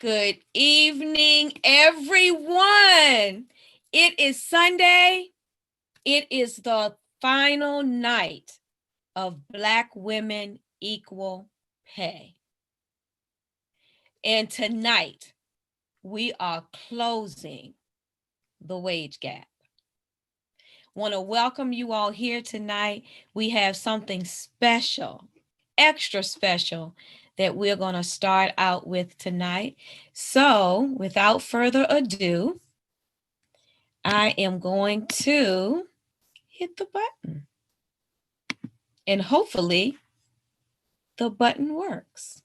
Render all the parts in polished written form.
Good evening, everyone. It is Sunday. It is the final night of Black Women Equal Pay. And tonight, we are closing the wage gap. Want to welcome you all here tonight. We have something special, extra special, that we're going to start out with tonight. So, without further ado, I am going to hit the button. And hopefully, the button works.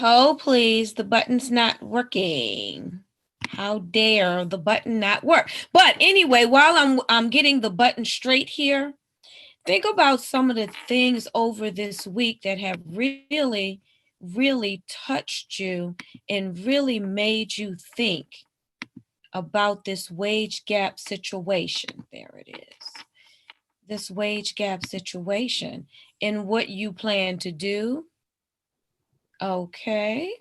Oh, please, the button's not working. How dare the button not work? But anyway, while I'm getting the button straight here, think about some of the things over this week that have really, really touched you and really made you think about this wage gap situation. There it is. This wage gap situation and what you plan to do. Okay.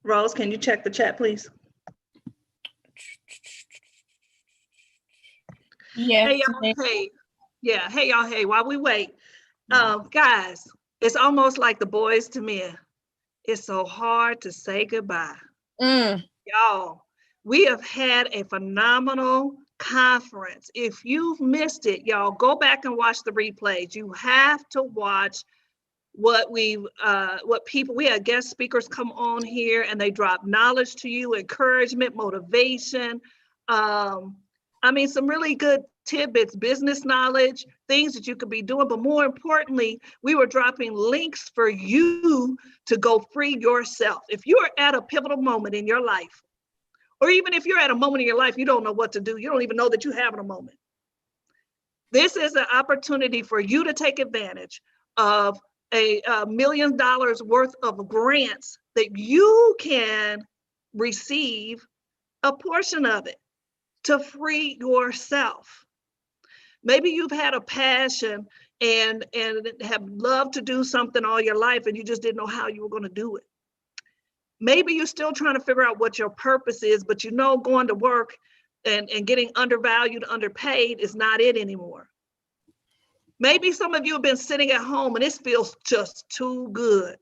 Rose, can you check the chat, please? Yeah. Hey, y'all, hey. Yeah, hey, y'all, hey, while we wait. Guys, it's almost like the boys to men. It's so hard to say goodbye. Y'all, we have had a phenomenal conference. If you've missed it, y'all, go back and watch the replays. You have to watch what we had guest speakers come on here and they drop knowledge to you, encouragement, motivation. I mean, some really good tidbits, business knowledge, things that you could be doing. But more importantly, we were dropping links for you to go free yourself. If you're at a pivotal moment in your life, or even if you're at a moment in your life, you don't know what to do, you don't even know that you're having a moment. This is an opportunity for you to take advantage of $1 million worth of grants that you can receive a portion of it to free yourself. Maybe you've had a passion and have loved to do something all your life and you just didn't know how you were going to do it. Maybe you're still trying to figure out what your purpose is, but you know going to work and getting undervalued, underpaid is not it anymore. Maybe some of you have been sitting at home and this feels just too good,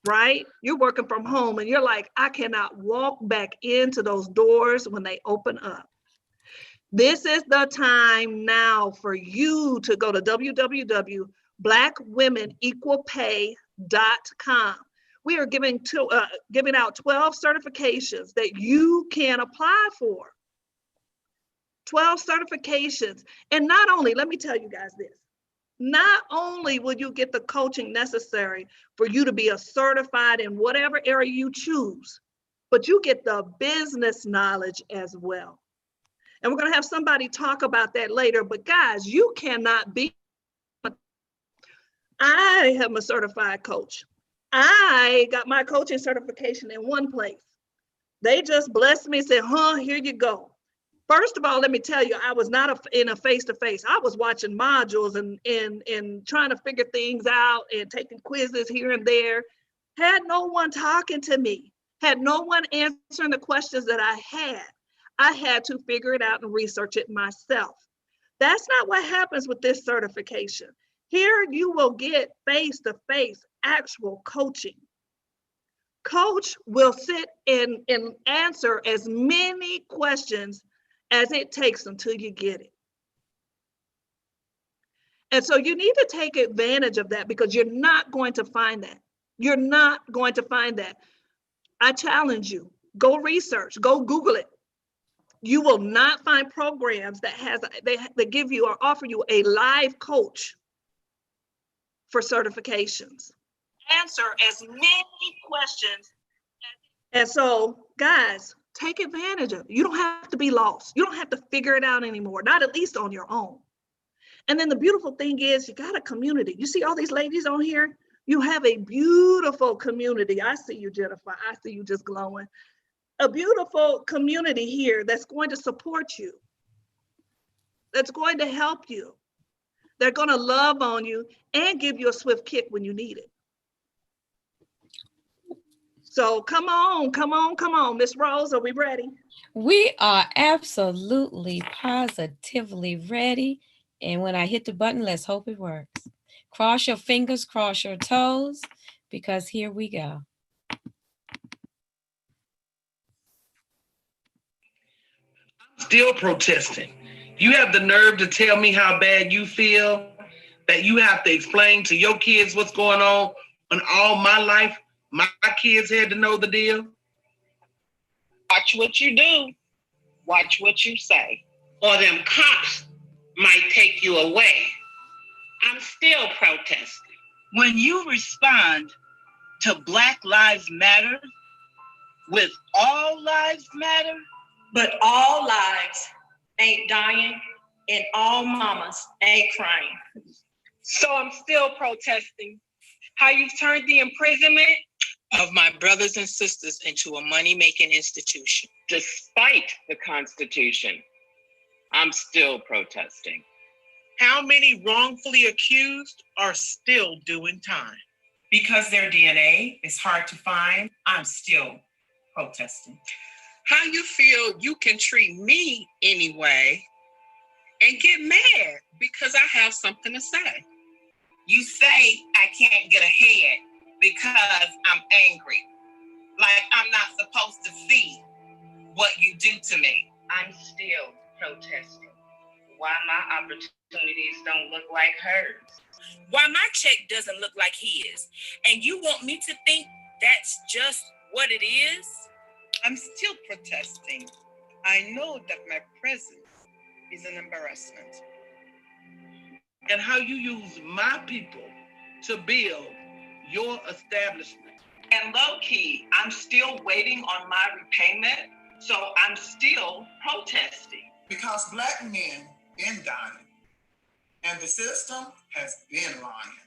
right? You're working from home and you're like, I cannot walk back into those doors when they open up. This is the time now for you to go to www.blackwomenequalpay.com. We are giving out 12 certifications that you can apply for. 12 certifications. And not only, let me tell you guys this, not only will you get the coaching necessary for you to be a certified in whatever area you choose, but you get the business knowledge as well. And we're going to have somebody talk about that later. But guys, you cannot be. I am a certified coach. I got my coaching certification in one place. They just blessed me and said, here you go. First of all, let me tell you, I was not in a face-to-face. I was watching modules and trying to figure things out and taking quizzes here and there. Had no one talking to me. Had no one answering the questions that I had. I had to figure it out and research it myself. That's not what happens with this certification. Here you will get face-to-face actual coaching. Coach will sit and answer as many questions as it takes until you get it. And so you need to take advantage of that because you're not going to find that. You're not going to find that. I challenge you, go research, go Google it. You will not find programs that give you or offer you a live coach for certifications. Answer as many questions. And so, guys, take advantage of it. You don't have to be lost. You don't have to figure it out anymore, not at least on your own. And then the beautiful thing is you got a community. You see all these ladies on here? You have a beautiful community. I see you, Jennifer. I see you just glowing. A beautiful community here that's going to support you. that's going to help you. They're going to love on you and give you a swift kick when you need it. So come on, come on, come on. Miss Rose, are we ready? We are absolutely, positively ready. And when I hit the button, let's hope it works. Cross your fingers, cross your toes, because here we go. Still protesting. You have the nerve to tell me how bad you feel, that you have to explain to your kids what's going on when all my life, my kids had to know the deal? Watch what you do. Watch what you say. Or them cops might take you away. I'm still protesting. When you respond to Black Lives Matter with all lives matter, but all lives ain't dying and all mamas ain't crying. So I'm still protesting how you've turned the imprisonment of my brothers and sisters into a money-making institution. Despite the Constitution, I'm still protesting. How many wrongfully accused are still doing time? Because their DNA is hard to find, I'm still protesting. How you feel you can treat me anyway and get mad because I have something to say. You say I can't get ahead because I'm angry. Like I'm not supposed to see what you do to me. I'm still protesting. Why my opportunities don't look like hers. Why my check doesn't look like his. And you want me to think that's just what it is? I'm still protesting. I know that my presence is an embarrassment. And how you use my people to build your establishment. And low-key, I'm still waiting on my repayment, so I'm still protesting. Because Black men been dying, and the system has been lying.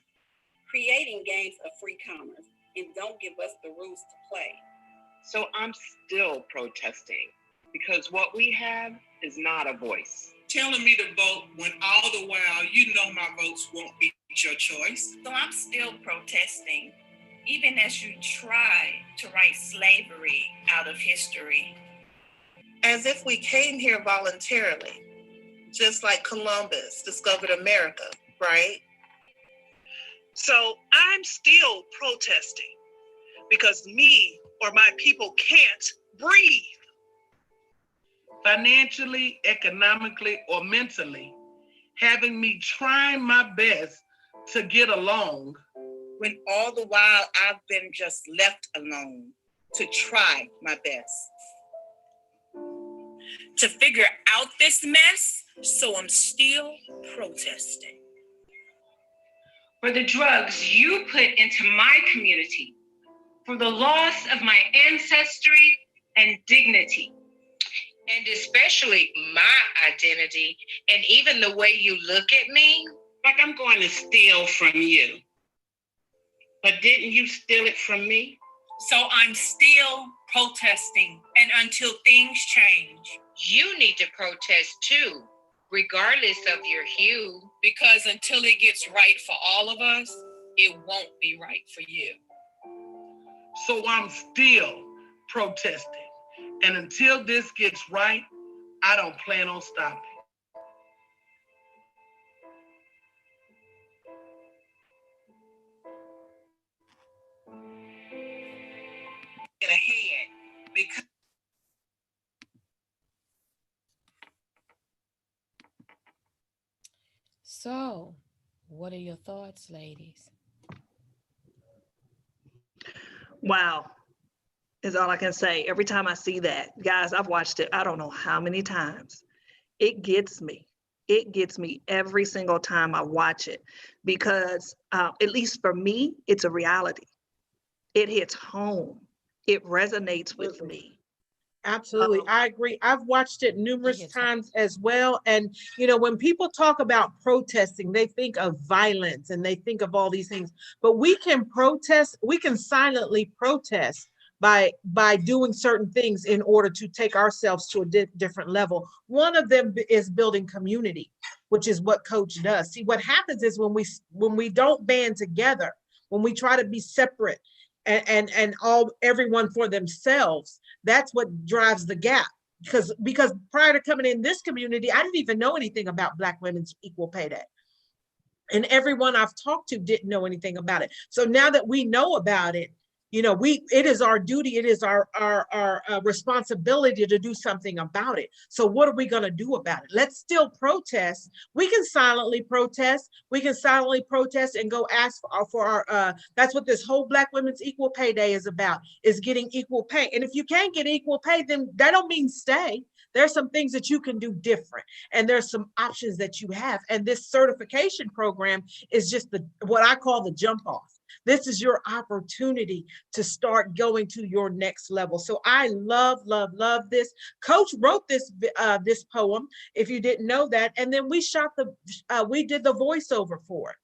Creating games of free commerce and don't give us the rules to play. So I'm still protesting because what we have is not a voice. Telling me to vote when all the while you know my votes won't be your choice. So I'm still protesting, even as you try to write slavery out of history. As if we came here voluntarily, just like Columbus discovered America, right? So I'm still protesting because me or my people can't breathe. Financially, economically, or mentally, having me trying my best to get along. When all the while I've been just left alone to try my best. To figure out this mess, so I'm still protesting. For the drugs you put into my community, for the loss of my ancestry and dignity. And especially my identity, and even the way you look at me, like I'm going to steal from you. But didn't you steal it from me? So I'm still protesting, and until things change. You need to protest too, regardless of your hue. Because until it gets right for all of us, it won't be right for you. So I'm still protesting. And until this gets right, I don't plan on stopping. Get ahead because So, what are your thoughts, ladies? Wow, is all I can say. Every time I see that, guys, I've watched it, I don't know how many times. It gets me. It gets me every single time I watch it because, at least for me, it's a reality. It hits home. It resonates with me. Absolutely. I agree. I've watched it numerous times as well. And, you know, when people talk about protesting, they think of violence and they think of all these things, but we can protest, we can silently protest by doing certain things in order to take ourselves to a different level. One of them is building community, which is what Coach does. See, what happens is when we don't band together, when we try to be separate and everyone for themselves, that's what drives the gap. Because prior to coming in this community, I didn't even know anything about Black Women's Equal Pay Day. And everyone I've talked to didn't know anything about it. So now that we know about it, it is our duty, it is our responsibility to do something about it. So what are we going to do about it? Let's still protest. We can silently protest. We can silently protest and go ask for our, that's what this whole Black Women's Equal Pay Day is about, is getting equal pay. And if you can't get equal pay, then that don't mean stay. There's some things that you can do different, and there's some options that you have. And this certification program is just what I call the jump off. This is your opportunity to start going to your next level. So I love, love, love this. Coach wrote this poem, if you didn't know that, and then we did the voiceover for it,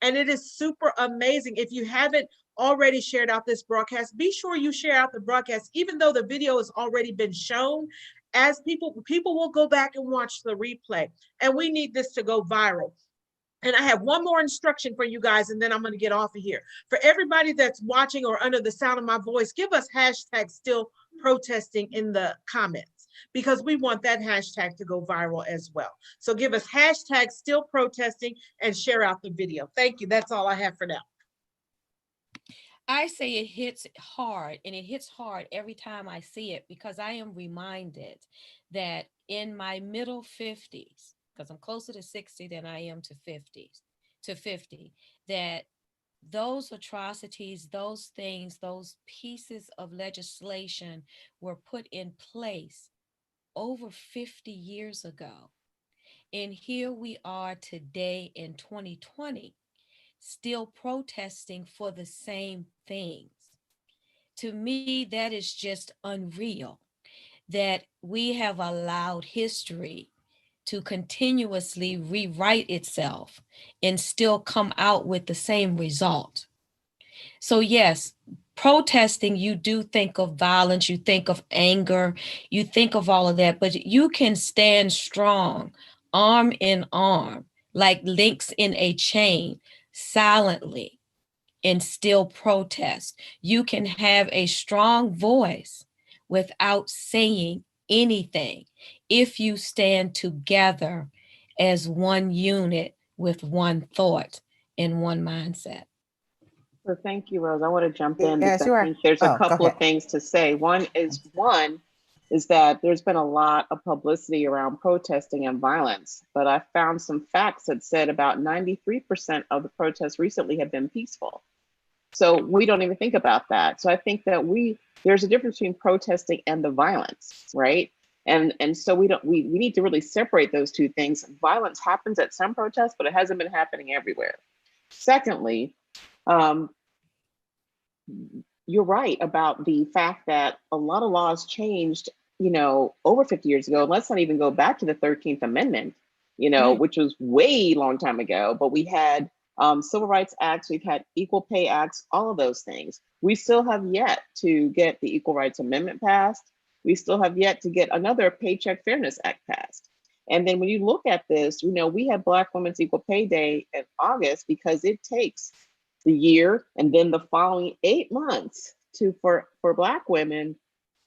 and it is super amazing. If you haven't already shared out this broadcast, be sure you share out the broadcast, even though the video has already been shown. As people will go back and watch the replay, and we need this to go viral. And I have one more instruction for you guys, and then I'm going to get off of here. For everybody that's watching or under the sound of my voice, give us hashtag still protesting in the comments, because we want that hashtag to go viral as well. So give us hashtag still protesting and share out the video. Thank you. That's all I have for now. I say it hits hard, and it hits hard every time I see it, because I am reminded that in my middle 50s, because I'm closer to 60 than I am to 50, that those atrocities, those things, those pieces of legislation were put in place over 50 years ago. And here we are today in 2020, still protesting for the same things. To me, that is just unreal, that we have allowed history to continuously rewrite itself and still come out with the same result. So yes, protesting, you do think of violence, you think of anger, you think of all of that, but you can stand strong, arm in arm, like links in a chain, silently, and still protest. You can have a strong voice without saying anything if you stand together as one unit with one thought and one mindset. So thank you, Rose. I want to jump in because I think there's a couple of things to say. One is that there's been a lot of publicity around protesting and violence, but I found some facts that said about 93% of the protests recently have been peaceful. So we don't even think about that. So I think that there's a difference between protesting and the violence, right? And so we need to really separate those two things. Violence happens at some protests, but it hasn't been happening everywhere. Secondly, you're right about the fact that a lot of laws changed, over 50 years ago. Let's not even go back to the 13th Amendment, which was way long time ago, but we had Civil Rights Acts, we've had Equal Pay Acts, all of those things. We still have yet to get the Equal Rights Amendment passed. We still have yet to get another Paycheck Fairness Act passed. And then when you look at this, we have Black Women's Equal Pay Day in August because it takes the year and then the following 8 months for Black women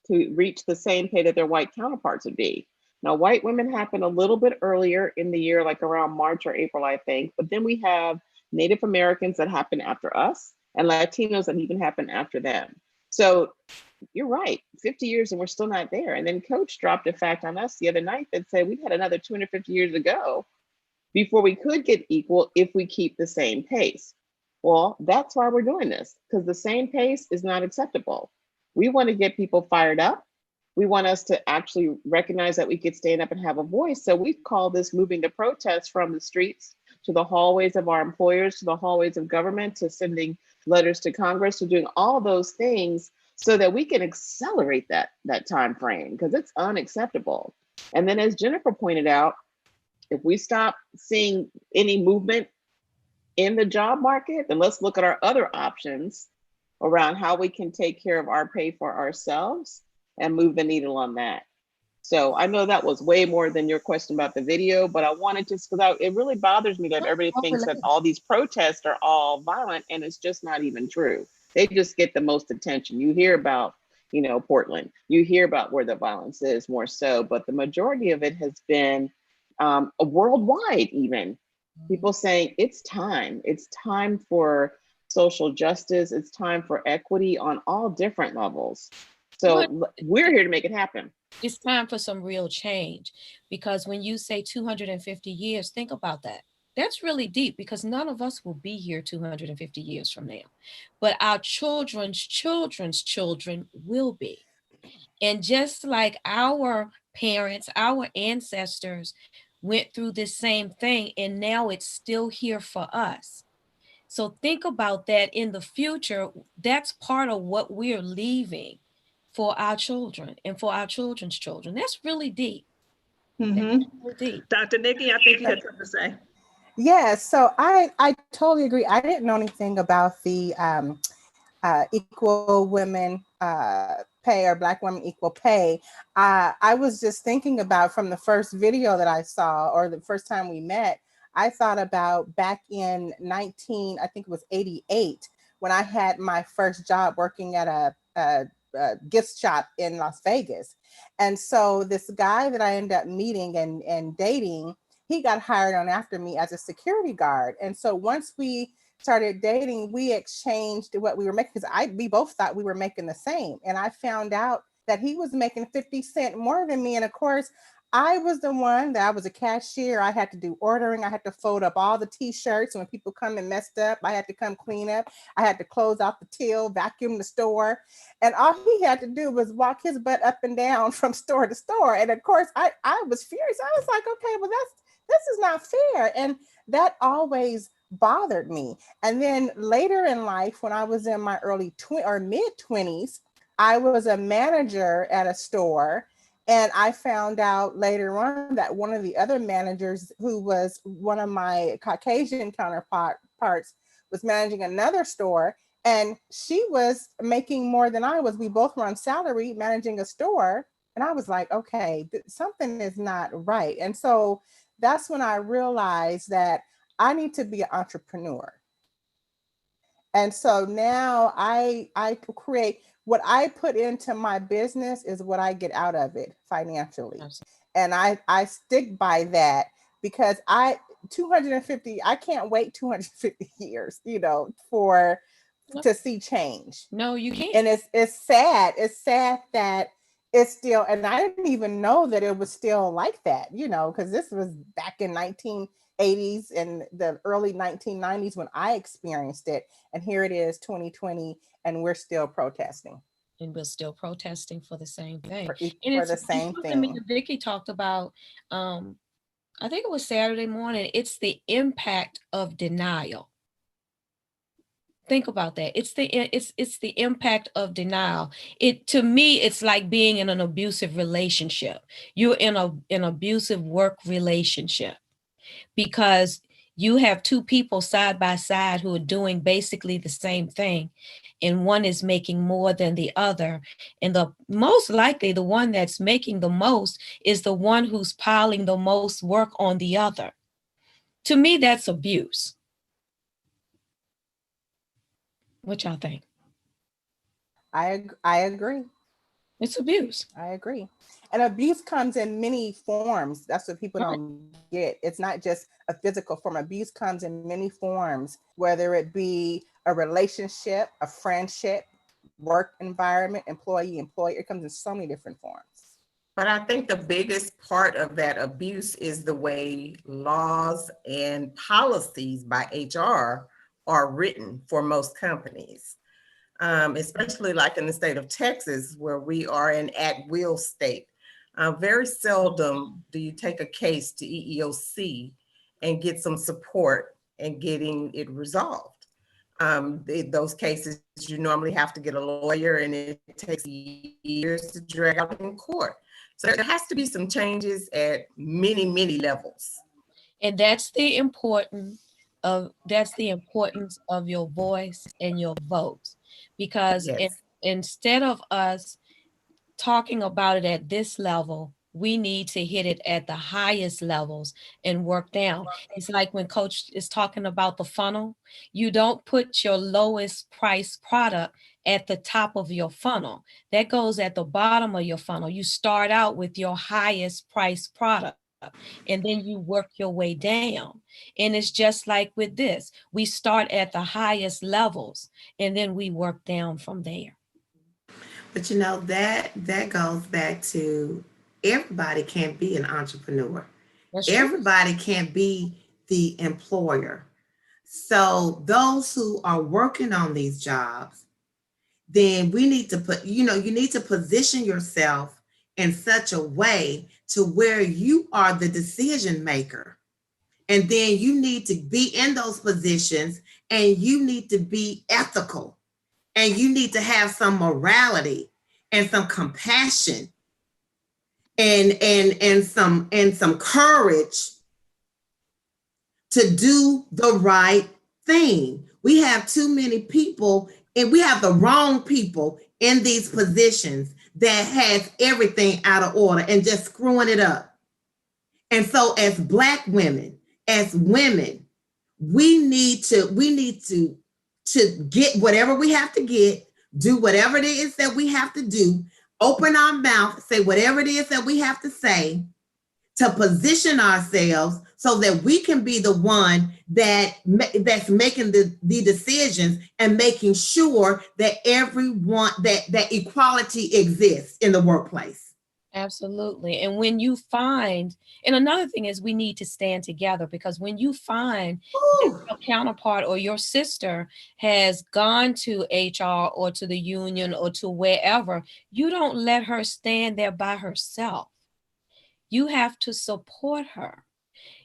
to reach the same pay that their white counterparts would be. Now, white women happen a little bit earlier in the year, like around March or April, I think, but then we have Native Americans that happen after us and Latinos that even happen after them. So you're right, 50 years and we're still not there. And then Coach dropped a fact on us the other night that said we had another 250 years to go before we could get equal if we keep the same pace. Well, that's why we're doing this, because the same pace is not acceptable. We want to get people fired up. We want us to actually recognize that we could stand up and have a voice. So we call this moving the protest from the streets to the hallways of our employers, to the hallways of government, to sending letters to Congress, to doing all those things so that we can accelerate that time frame, because it's unacceptable. And then as Jennifer pointed out, if we stop seeing any movement in the job market, then let's look at our other options, around how we can take care of our pay for ourselves and move the needle on that. So I know that was way more than your question about the video, but I wanted to, because it really bothers me that everybody thinks that all these protests are all violent, and it's just not even true. They just get the most attention. You hear about, Portland, you hear about where the violence is more so, but the majority of it has been worldwide even. People saying it's time for social justice, it's time for equity on all different levels. So we're here to make it happen. It's time for some real change, because when you say 250 years, think about that. That's really deep, because none of us will be here 250 years from now, but our children's children's children will be. And just like our parents, our ancestors went through this same thing, and now it's still here for us. So think about that in the future. That's part of what we're leaving for our children and for our children's children. That's really deep. Mm-hmm. Really deep. Dr. Nikki, I think you had something to say. Yeah, so I totally agree. I didn't know anything about the equal women pay, or Black women equal pay. I was just thinking about, from the first video that I saw, or the first time we met, I thought about back in I think it was 88, when I had my first job working at a gift shop in Las Vegas. And so this guy that I ended up meeting and dating, he got hired on after me as a security guard. And so once we started dating, we exchanged what we were making, because we both thought we were making the same. And I found out that he was making 50 cents more than me. And of course, I was the one that I was a cashier. I had to do ordering. I had to fold up all the t-shirts. When people come and messed up, I had to come clean up. I had to close out the till, vacuum the store. And all he had to do was walk his butt up and down from store to store. And of course, I was furious. I was like, okay, well, this is not fair. And that always bothered me. And then later in life, when I was in my early or mid 20s, I was a manager at a store. And I found out later on that one of the other managers, who was one of my Caucasian counterparts, was managing another store, and she was making more than I was. We both were on salary managing a store. And I was like, okay, something is not right. And so that's when I realized that I need to be an entrepreneur. And so now I create, what I put into my business is what I get out of it financially. And I stick by that, because 250, I can't wait 250 years, to see change. No, you can't. And it's sad. It's sad that it's still, and I didn't even know that it was still like that, because this was back in 1980s and the early 1990s when I experienced it. And here it is 2020, and we're still protesting. And we're still protesting for the same thing. For the same thing. Vicki talked about, I think it was Saturday morning, it's the impact of denial. Think about that. It's the impact of denial. To me, it's like being in an abusive relationship. You're in an abusive work relationship, because you have two people side by side who are doing basically the same thing, and one is making more than the other. And the most likely, the one that's making the most is the one who's piling the most work on the other. To me, that's abuse. What y'all think? I agree. It's abuse. I agree. And abuse comes in many forms. That's what people don't get. It's not just a physical form. Abuse comes in many forms, whether it be a relationship, a friendship, work environment, employee, employer. It comes in so many different forms. But I think the biggest part of that abuse is the way laws and policies by HR are written for most companies, especially like in the state of Texas, where we are an at-will state. Very seldom do you take a case to EEOC and get some support in getting it resolved. Those cases, you normally have to get a lawyer, and it takes years to drag out in court. So there has to be some changes at many, many levels. And that's the importance of your voice and your vote. because instead of us talking about it at this level, we need to hit it at the highest levels and work down. It's like when Coach is talking about the funnel, you don't put your lowest price product at the top of your funnel. That goes at the bottom of your funnel. You start out with your highest price product, and then you work your way down. And it's just like with this, we start at the highest levels and then we work down from there. But you know, that goes back to everybody can't be an entrepreneur. Everybody can't be the employer. So those who are working on these jobs, then we need to put, you need to position yourself in such a way to where you are the decision maker. And then you need to be in those positions, and you need to be ethical, and you need to have some morality and some compassion and some courage to do the right thing. We have too many people, and we have the wrong people in these positions that has everything out of order and just screwing it up. And so as Black women, as women, we need to get whatever we have to get, do whatever it is that we have to do, open our mouth, say whatever it is that we have to say, to position ourselves so that we can be the one that's making the decisions and making sure that everyone, that equality exists in the workplace. Absolutely. And when you find, and another thing is we need to stand together, because when you find that your counterpart or your sister has gone to HR or to the union or to wherever, you don't let her stand there by herself. You have to support her.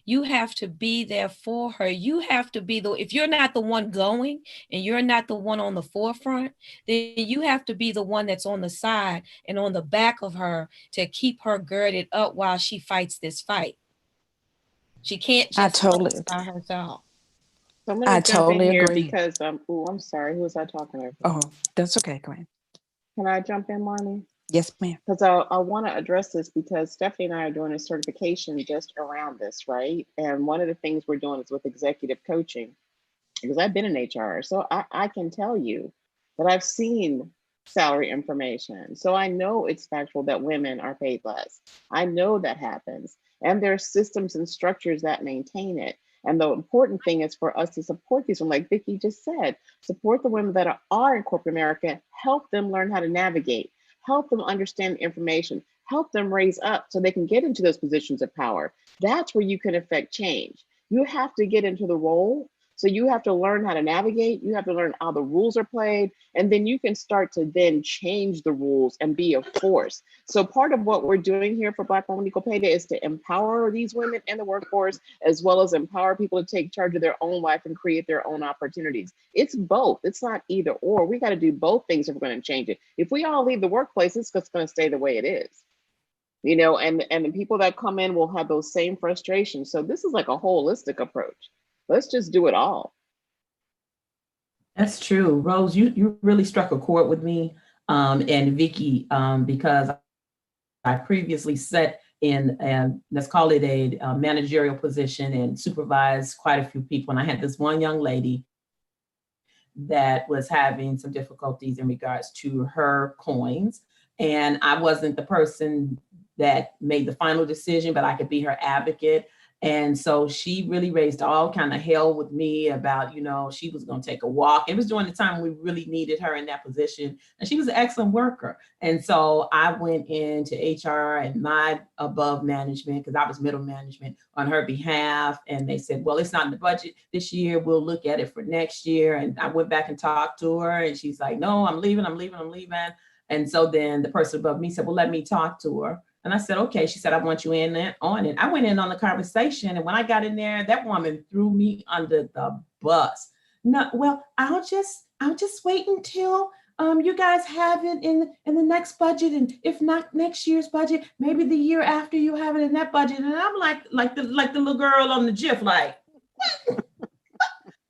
You have to be there for her. You have to be if you're not the one going and you're not the one on the forefront, then you have to be the one that's on the side and on the back of her to keep her girded up while she fights this fight. She can't just fight by herself. So I'm going to jump in here because I'm sorry. Who was I talking to? Oh, that's okay. Go ahead. Can I jump in, Marnie? Yes, ma'am. Because I want to address this because Stephanie and I are doing a certification just around this, right? And one of the things we're doing is with executive coaching, because I've been in HR. So I can tell you that I've seen salary information. So I know it's factual that women are paid less. I know that happens. And there are systems and structures that maintain it. And the important thing is for us to support these women, like Vicki just said, support the women that are in corporate America, help them learn how to navigate. Help them understand the information, help them raise up so they can get into those positions of power. That's where you can affect change. You have to get into the role. So you have to learn how to navigate. You have to learn how the rules are played. And then you can start to then change the rules and be a force. So part of what we're doing here for Black Women Equal Pay Day is to empower these women in the workforce, as well as empower people to take charge of their own life and create their own opportunities. It's both. It's not either or. We got to do both things if we're going to change it. If we all leave the workplace, it's just going to stay the way it is. And the people that come in will have those same frustrations. So this is like a holistic approach. Let's just do it all. That's true. Rose, you really struck a chord with me and Vicki, because I previously sat in, let's call it a managerial position and supervised quite a few people. And I had this one young lady that was having some difficulties in regards to her coins. And I wasn't the person that made the final decision, but I could be her advocate. And so she really raised all kind of hell with me about, she was going to take a walk. It was during the time we really needed her in that position. And she was an excellent worker. And so I went into HR and my above management, because I was middle management, on her behalf. And they said, well, it's not in the budget this year. We'll look at it for next year. And I went back and talked to her and she's like, no, I'm leaving. And so then the person above me said, well, let me talk to her. And I said, okay. She said, I want you in there on it. I went in on the conversation. And when I got in there, that woman threw me under the bus. No, well, I'll just wait until you guys have it in the next budget. And if not next year's budget, maybe the year after you have it in that budget. And I'm like the little girl on the GIF, like,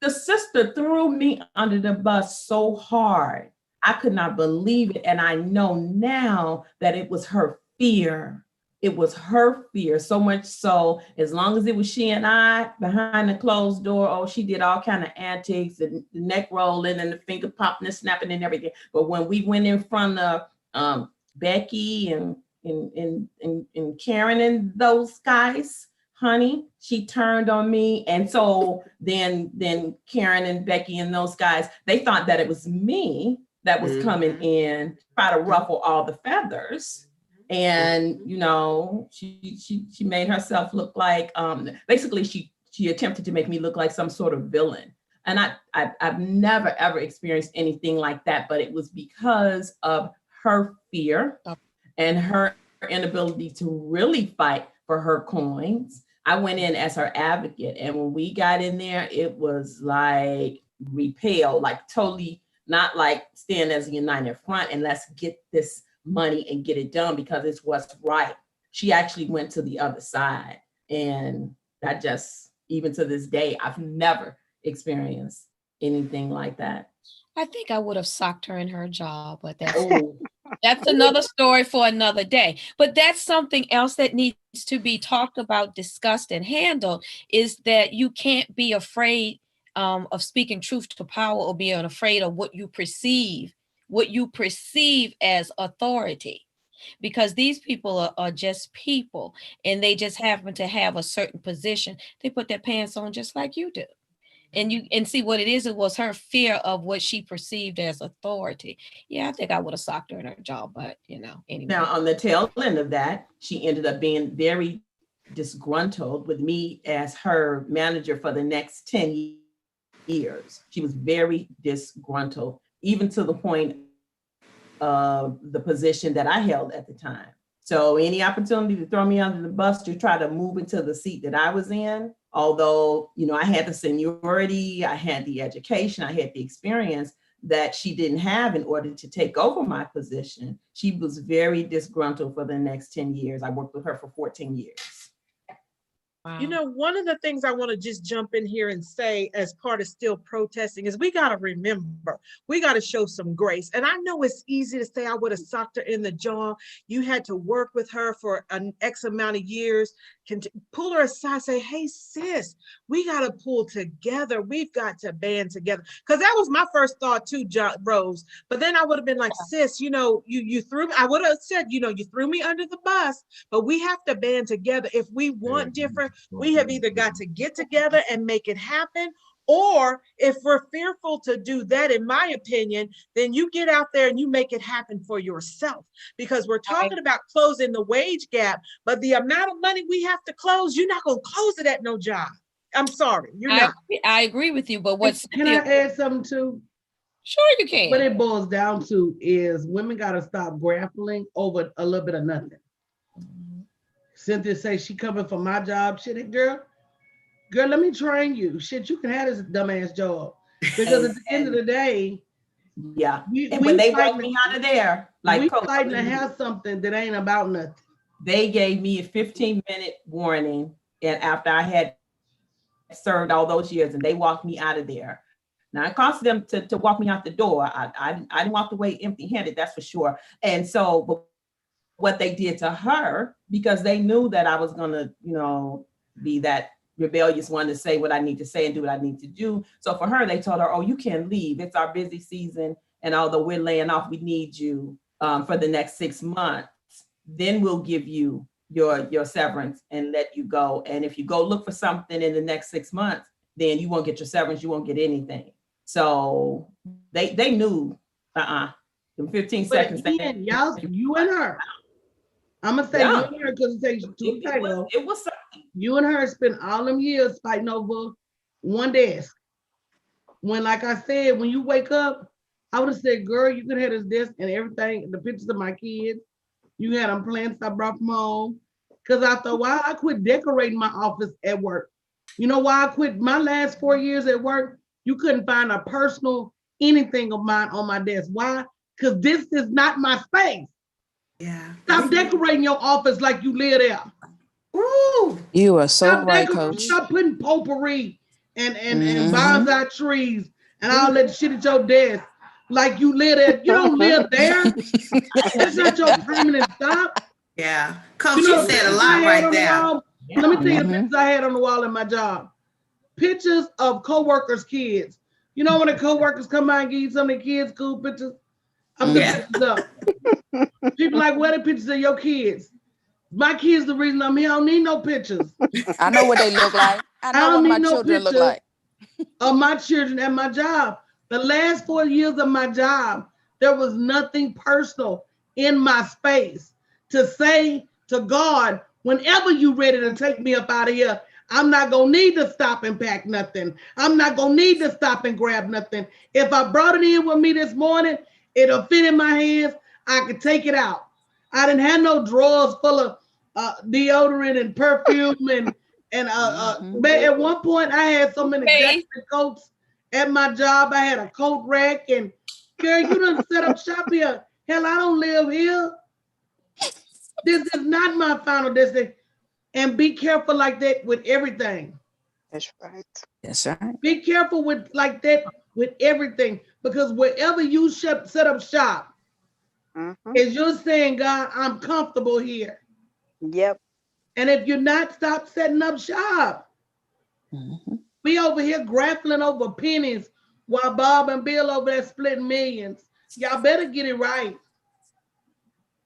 The sister threw me under the bus so hard. I could not believe it. And I know now that it was her fear. It was her fear, so much so, as long as it was she and I behind the closed door, oh, she did all kind of antics, the neck rolling and the finger popping and snapping and everything. But when we went in front of Becky and Karen and those guys, honey, she turned on me. And so then Karen and Becky and those guys, they thought that it was me that was coming in, try to ruffle all the feathers. And, you know, she made herself look like, basically she attempted to make me look like some sort of villain. And I've never, ever experienced anything like that, but it was because of her fear and her inability to really fight for her coins. I went in as her advocate. And when we got in there, it was like repel, like totally not like stand as a united front and let's get this money and get it done because it's what's right. She actually went to the other side. And that just, even to this day, I've never experienced anything like that. I think I would have socked her in her jaw, but that's another story for another day. But that's something else that needs to be talked about, discussed, and handled, is that you can't be afraid of speaking truth to power or being afraid of what you perceive as authority, because these people are just people and they just happen to have a certain position. They put their pants on just like you do. And see what it is. It was her fear of what she perceived as authority. Yeah, I think I would have socked her in her jaw, but you know, anyway. Now on the tail end of that, she ended up being very disgruntled with me as her manager for the next 10 years. She was very disgruntled, even to the point of the position that I held at the time. So any opportunity to throw me under the bus to try to move into the seat that I was in, although, you know, I had the seniority, I had the education, I had the experience that she didn't have in order to take over my position, she was very disgruntled for the next 10 years. I worked with her for 14 years. Wow. You know, one of the things I want to just jump in here and say as part of still protesting is we got to remember, we got to show some grace. And I know it's easy to say I would have socked her in the jaw. You had to work with her for an X amount of years, can pull her aside, say, hey, sis, we got to pull together. We've got to band together. Because that was my first thought too, Rose. But then I would have been like, sis, you know, you threw me. I would have said, you know, you threw me under the bus, but we have to band together. If we want different, we have either got to get together and make it happen, or if we're fearful to do that, in my opinion, then you get out there and you make it happen for yourself, because we're talking about closing the wage gap, but the amount of money we have to close, you're not going to close it at no job. I'm sorry, you're not. I agree with you, but what's can I add something too? Sure, you can. What it boils down to is women got to stop grappling over a little bit of nothing. Cynthia say she coming for my job. Shit, girl, let me train you. Shit, you can have this dumbass job. Because at the end of the day, yeah. And when they walked me out of there, like we fighting to have something that ain't about nothing. They gave me a 15-minute warning, and after I had served all those years, and they walked me out of there. Now it cost them to walk me out the door. I didn't walk away empty-handed, that's for sure. And so, but what they did to her, because they knew that I was gonna, you know, be that rebellious one to say what I need to say and do what I need to do. So for her, they told her, oh, you can't leave. It's our busy season. And although we're laying off, we need you for the next 6 months. Then we'll give you your severance and let you go. And if you go look for something in the next 6 months, then you won't get your severance. You won't get anything. So they knew, them 15 seconds. Again, y'all, you and her. I'm gonna say you and her because it takes two titles. It was something. You and her spent all them years fighting over one desk. When, like I said, when you wake up, I would have said, girl, you could have this desk and everything, the pictures of my kids. You had them plants I brought from home. Because I thought, why I quit decorating my office at work? You know why I quit my last 4 years at work? You couldn't find a personal anything of mine on my desk. Why? Because this is not my space. Yeah. Stop decorating your office like you live there. Ooh. You are so right, Coach. Stop putting potpourri and bonsai trees and all that shit at your desk. Like you live there. You don't live there. That's not your permanent stop. Yeah. Coach, You you know the said a pictures lot I had right on the there. wall? Let me tell you the pictures I had on the wall in my job. Pictures of co-workers' kids. You know when the co-workers come by and give you some of the kids' cool pictures? I'm putting pictures up. People like, where the pictures of your kids? My kids the reason I'm here. I don't need no pictures. I know what they look like. I know what my children look like. Of my children at my job. The last 4 years of my job, there was nothing personal in my space to say to God, whenever you ready to take me up out of here, I'm not gonna need to stop and pack nothing. I'm not gonna need to stop and grab nothing. If I brought it in with me this morning, it'll fit in my hands. I could take it out. I didn't have no drawers full of deodorant and perfume and at one point I had so many jackets and coats at my job. I had a coat rack and girl, you done set up shop here. Hell, I don't live here. This is not my final destination. And be careful like that with everything. That's right. That's right. Be careful with like that with everything because wherever you set up shop, is you're saying, God, I'm comfortable here. Yep. And if you're not, stop setting up shop. We over here grappling over pennies while Bob and Bill over there splitting millions. Y'all better get it right.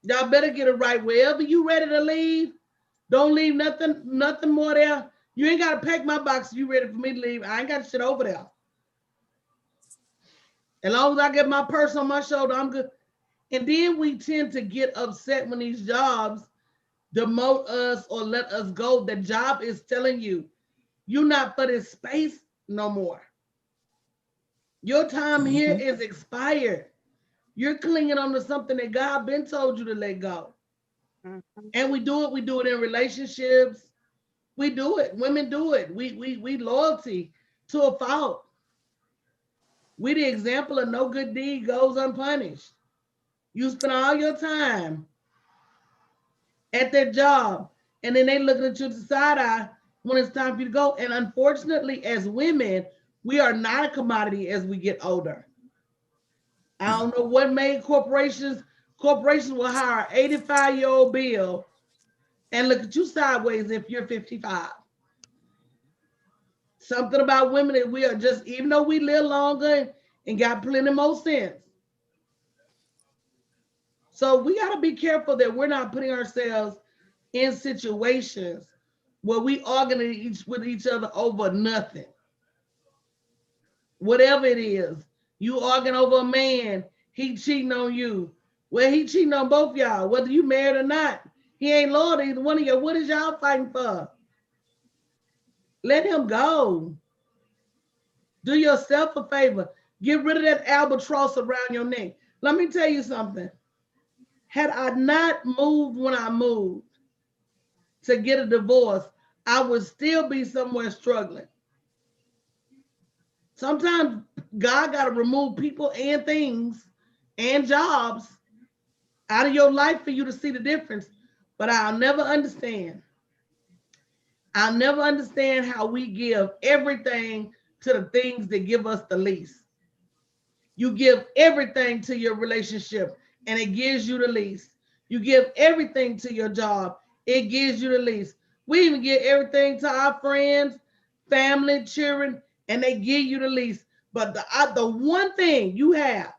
Y'all better get it right. Wherever you ready to leave, don't leave nothing more there. You ain't got to pack my box if you ready for me to leave. I ain't got shit over there. As long as I get my purse on my shoulder, I'm good. And then we tend to get upset when these jobs demote us or let us go. The job is telling you, you're not for this space no more. Your time here is expired. You're clinging on to something that God been told you to let go. And we do it in relationships. We do it. Women do it. We loyalty to a fault. We the example of no good deed goes unpunished. You spend all your time at that job, and then they looking at you to the side eye when it's time for you to go. And unfortunately, as women, we are not a commodity as we get older. I don't know what made corporations will hire an 85-year-old Bill and look at you sideways if you're 55. Something about women that we are just, even though we live longer and got plenty more sense. So we got to be careful that we're not putting ourselves in situations where we argue with each other over nothing. Whatever it is, you arguing over a man, he cheating on you. Well, he cheating on both y'all, whether you married or not. He ain't loyal to either one of you. What is y'all fighting for? Let him go. Do yourself a favor. Get rid of that albatross around your neck. Let me tell you something. Had I not moved when I moved to get a divorce, I would still be somewhere struggling. Sometimes God got to remove people and things and jobs out of your life for you to see the difference. But I'll never understand. I'll never understand how we give everything to the things that give us the least. You give everything to your relationship and it gives you the least. You give everything to your job, it gives you the least. We even give everything to our friends, family, children, and they give you the least. But the one thing you have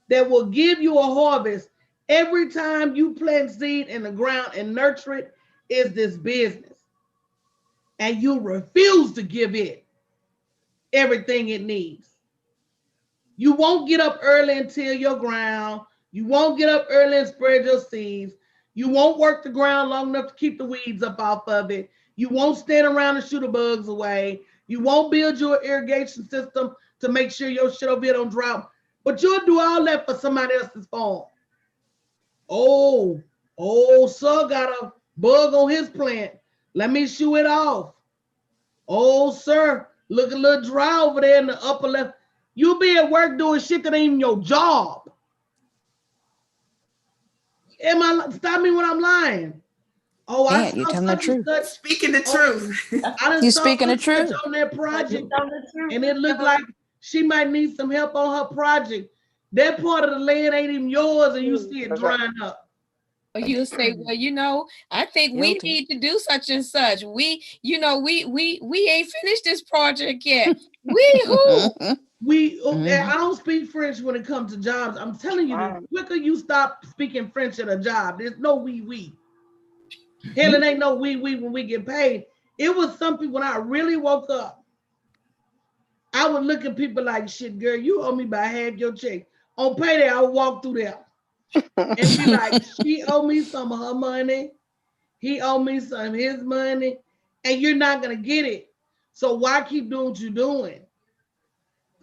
that will give you a harvest every time you plant seed in the ground and nurture it is this business. And you refuse to give it everything it needs. You won't get up early and till your ground. You won't get up early and spread your seeds. You won't work the ground long enough to keep the weeds up off of it. You won't stand around and shoot the bugs away. You won't build your irrigation system to make sure your shit over here don't drought. But you'll do all that for somebody else's farm. Oh, sir got a bug on his plant. Let me shoo it off. Oh, sir, look a little dry over there in the upper left. You be at work doing shit that ain't even your job. Stop me when I'm lying. Oh, I Man, saw you're telling the such and truth. such. Speaking the Oh, truth. I done You saw speaking the such and such truth. on that project, and it looked like she might need some help on her project. That part of the land ain't even yours, and you see it drying up. Or you'll say, well, you know, I think we Guilty. need to do such and such. We, you know, we ain't finished this project yet. We who? I don't speak French when it comes to jobs. I'm telling you, the quicker you stop speaking French at a job, there's no we. Hell, it ain't no we when we get paid. It was something when I really woke up, I would look at people like, shit, girl, you owe me by half your check. On payday, I would walk through there and be like, she owe me some of her money. He owe me some of his money, and you're not going to get it. So why keep doing what you're doing?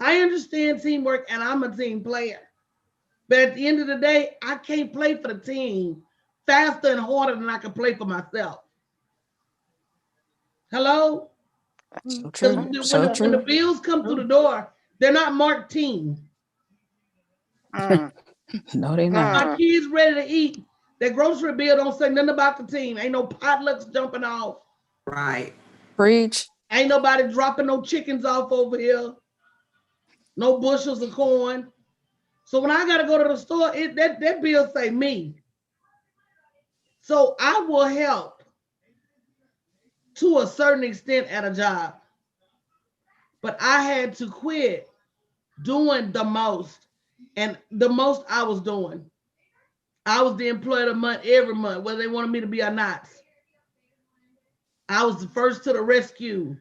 I understand teamwork, and I'm a team player. But at the end of the day, I can't play for the team faster and harder than I can play for myself. Hello? So true. When So when the true. bills come through the door, they're not marked team. No, they not. My kids ready to eat. Their grocery bill don't say nothing about the team. Ain't no potlucks jumping off. Right. Preach. Ain't nobody dropping no chickens off over here. No bushels of corn. So when I got to go to the store, that bill say me. So I will help to a certain extent at a job. But I had to quit doing the most. And the most I was doing, I was the employee of the month every month, whether they wanted me to be or not. I was the first to the rescue,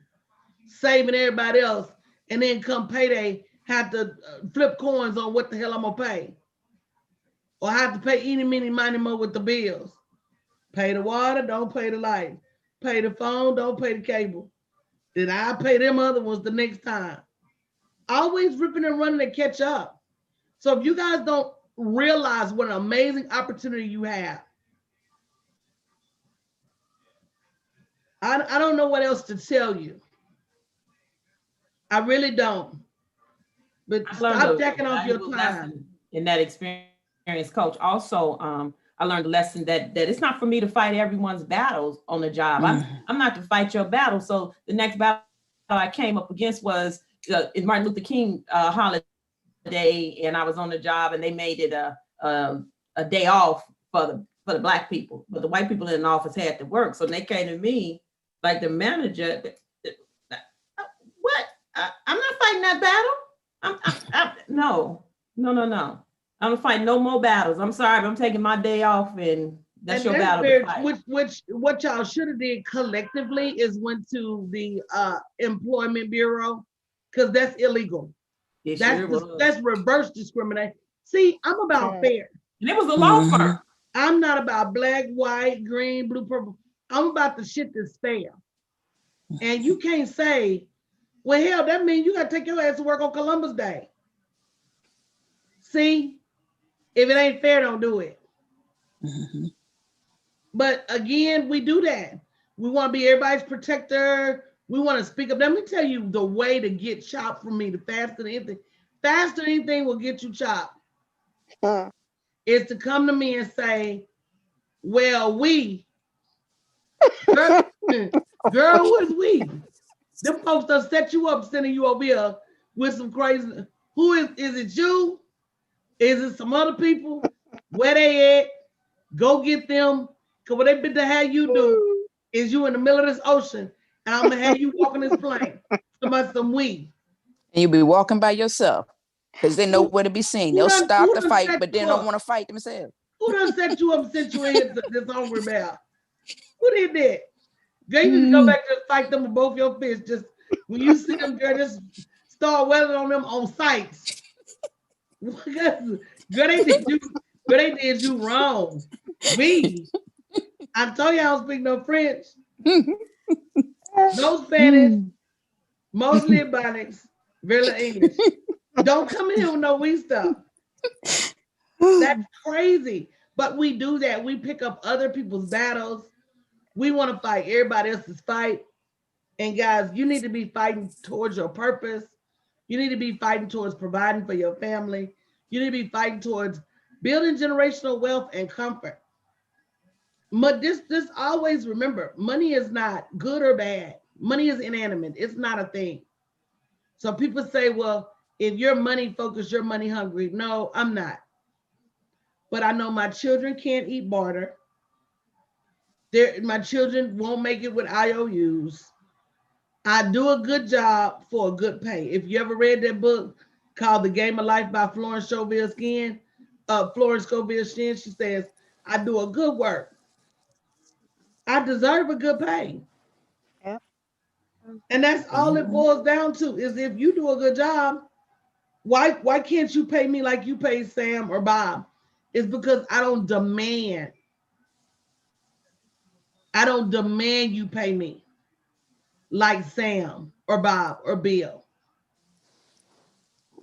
saving everybody else. And then come payday, had to flip coins on what the hell I'm gonna pay. Or have to pay any, many, money more with the bills. Pay the water, don't pay the light. Pay the phone, don't pay the cable. Then I pay them other ones the next time. Always ripping and running to catch up. So if you guys don't realize what an amazing opportunity you have, I don't know what else to tell you. I really don't. But stop jacking off your time. In that experience, coach. Also, I learned a lesson that it's not for me to fight everyone's battles on the job. I'm not to fight your battle. So the next battle I came up against was in Martin Luther King holiday, and I was on the job, and they made it a day off for the Black people, but the white people in the office had to work. So they came to me like the manager. What? I'm not fighting that battle. No. I don't fight no more battles. I'm sorry, but I'm taking my day off, and that's your battle to fight. Which what y'all should have did collectively is went to the employment bureau, because that's illegal. That's reverse discrimination. See, I'm about fair. And it was a law firm. I'm not about black, white, green, blue, purple. I'm about the shit that's fair. And you can't say, well, hell, that means you got to take your ass to work on Columbus Day. See, if it ain't fair, don't do it. But again, we do that. We want to be everybody's protector. We want to speak up. Let me tell you the way to get chopped from me, the faster than anything will get you chopped. Is to come to me and say, well, girl, who is we? Them folks done set you up, sending you over here with some crazy. Who is it you? Is it some other people? Where they at? Go get them. Cause what they been to have you do is you in the middle of this ocean, and I'm gonna have you walking this plane. Some we. And you'll be walking by yourself because they know where to be seen. They'll stop the fight, but they don't want to fight themselves. Who done set you up and sent you in here this hungry bear? Who did that? Girl, you need to go back and fight them with both your fists. Just when you see them, girl, just start weathering on them on sights. Girl, they did you wrong. I told you I don't speak no French. No Spanish, mostly Ebonics, really English. Don't come in here with no we stuff. That's crazy. But we do that. We pick up other people's battles. We want to fight everybody else's fight. And guys, you need to be fighting towards your purpose. You need to be fighting towards providing for your family. You need to be fighting towards building generational wealth and comfort. But this always remember, money is not good or bad. Money is inanimate. It's not a thing. So people say, well, if you're money focused, you're money hungry. No, I'm not. But I know my children can't eat barter. My children won't make it with IOUs. I do a good job for a good pay. If you ever read that book called The Game of Life by Florence Scovel Shinn, she says, I do a good work. I deserve a good pay. Yep. And that's all it boils down to is if you do a good job, why can't you pay me like you pay Sam or Bob? It's because I don't demand you pay me like Sam or Bob or Bill.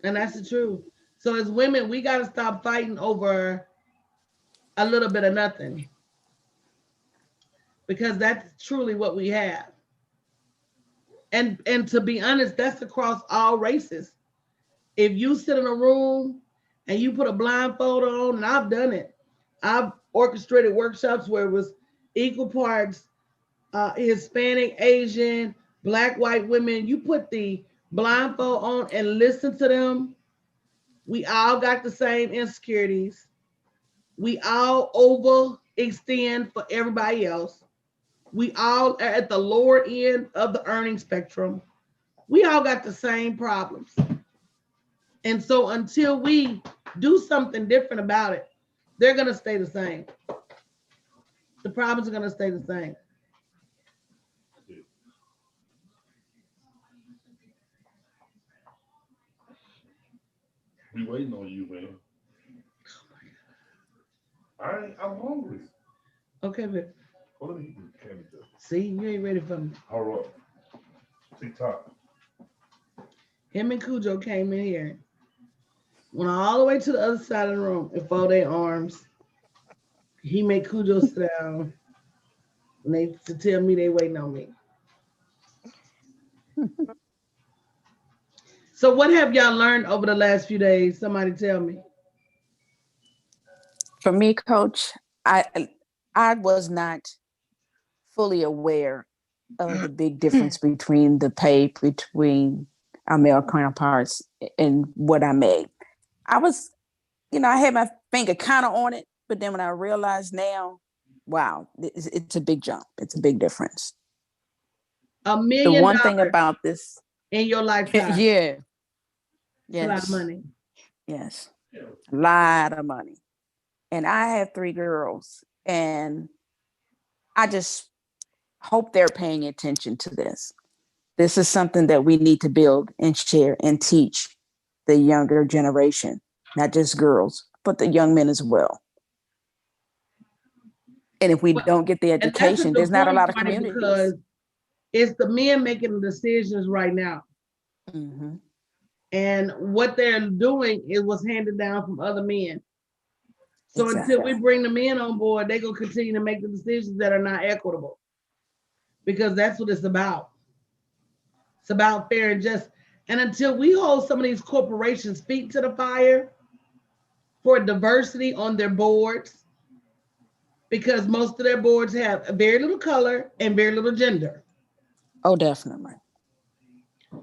And that's the truth. So as women, we got to stop fighting over a little bit of nothing, because that's truly what we have. And to be honest, that's across all races. If you sit in a room and you put a blindfold on, and I've done it, I've orchestrated workshops where it was equal parts Hispanic, Asian, Black, white women. You put the blindfold on and listen to them. We all got the same insecurities. We all overextend for everybody else. We all are at the lower end of the earning spectrum. We all got the same problems. And so until we do something different about it, they're going to stay the same. The problems are going to stay the same. We waiting on you, man. I'm hungry. Okay, babe. Hold on, candy. See, you ain't ready for me. All right. TikTok. Him and Cujo came in here, went all the way to the other side of the room and fold their arms. He made Cujo sit down, and they to tell me they waiting on me. So what have y'all learned over the last few days? Somebody tell me. For me, Coach, I was not fully aware of the big difference between the pay between our male counterparts and what I made. I was, I had my finger kind of on it, but then when I realized now, wow, it's a big jump. It's a big difference. $1 million. The one thing about this in your lifetime. Yeah. Yes. A lot of money. Yes. A lot of money. And I have 3 girls, and I just hope they're paying attention to this. This is something that we need to build and share and teach the younger generation, not just girls, but the young men as well. And if we don't get the education, there's not a lot of communities. Because it's the men making the decisions right now. Mm-hmm. And what they're doing is what's handed down from other men. So until we bring the men on board, they're going to continue to make the decisions that are not equitable. Because that's what it's about. It's about fair and just. And until we hold some of these corporations' feet to the fire for diversity on their boards, because most of their boards have very little color and very little gender. Oh, definitely.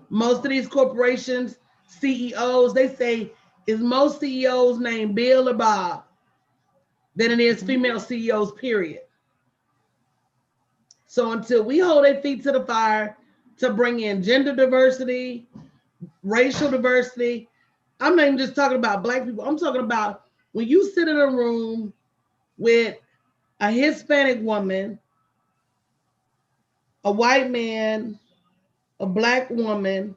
Most of these corporations, CEOs, they say, is most CEOs named Bill or Bob than it is female CEOs, period. So until we hold their feet to the fire to bring in gender diversity, racial diversity, I'm not even just talking about Black people. I'm talking about when you sit in a room with a Hispanic woman, a white man, a Black woman,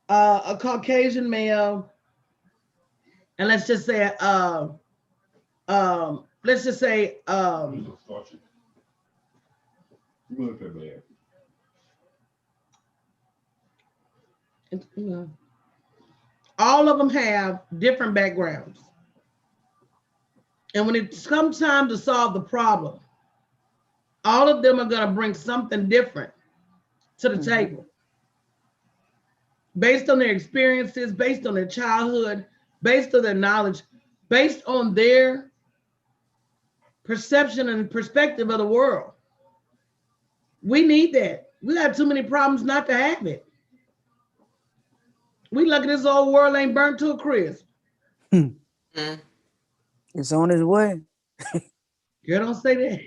a Caucasian male, and let's just say, all of them have different backgrounds. And when it comes time to solve the problem, all of them are going to bring something different to the table. Based on their experiences, based on their childhood, based on their knowledge, based on their perception and perspective of the world. We need that. We got too many problems not to have it. We lucky this old world ain't burnt to a crisp. It's on its way. Girl, don't say that.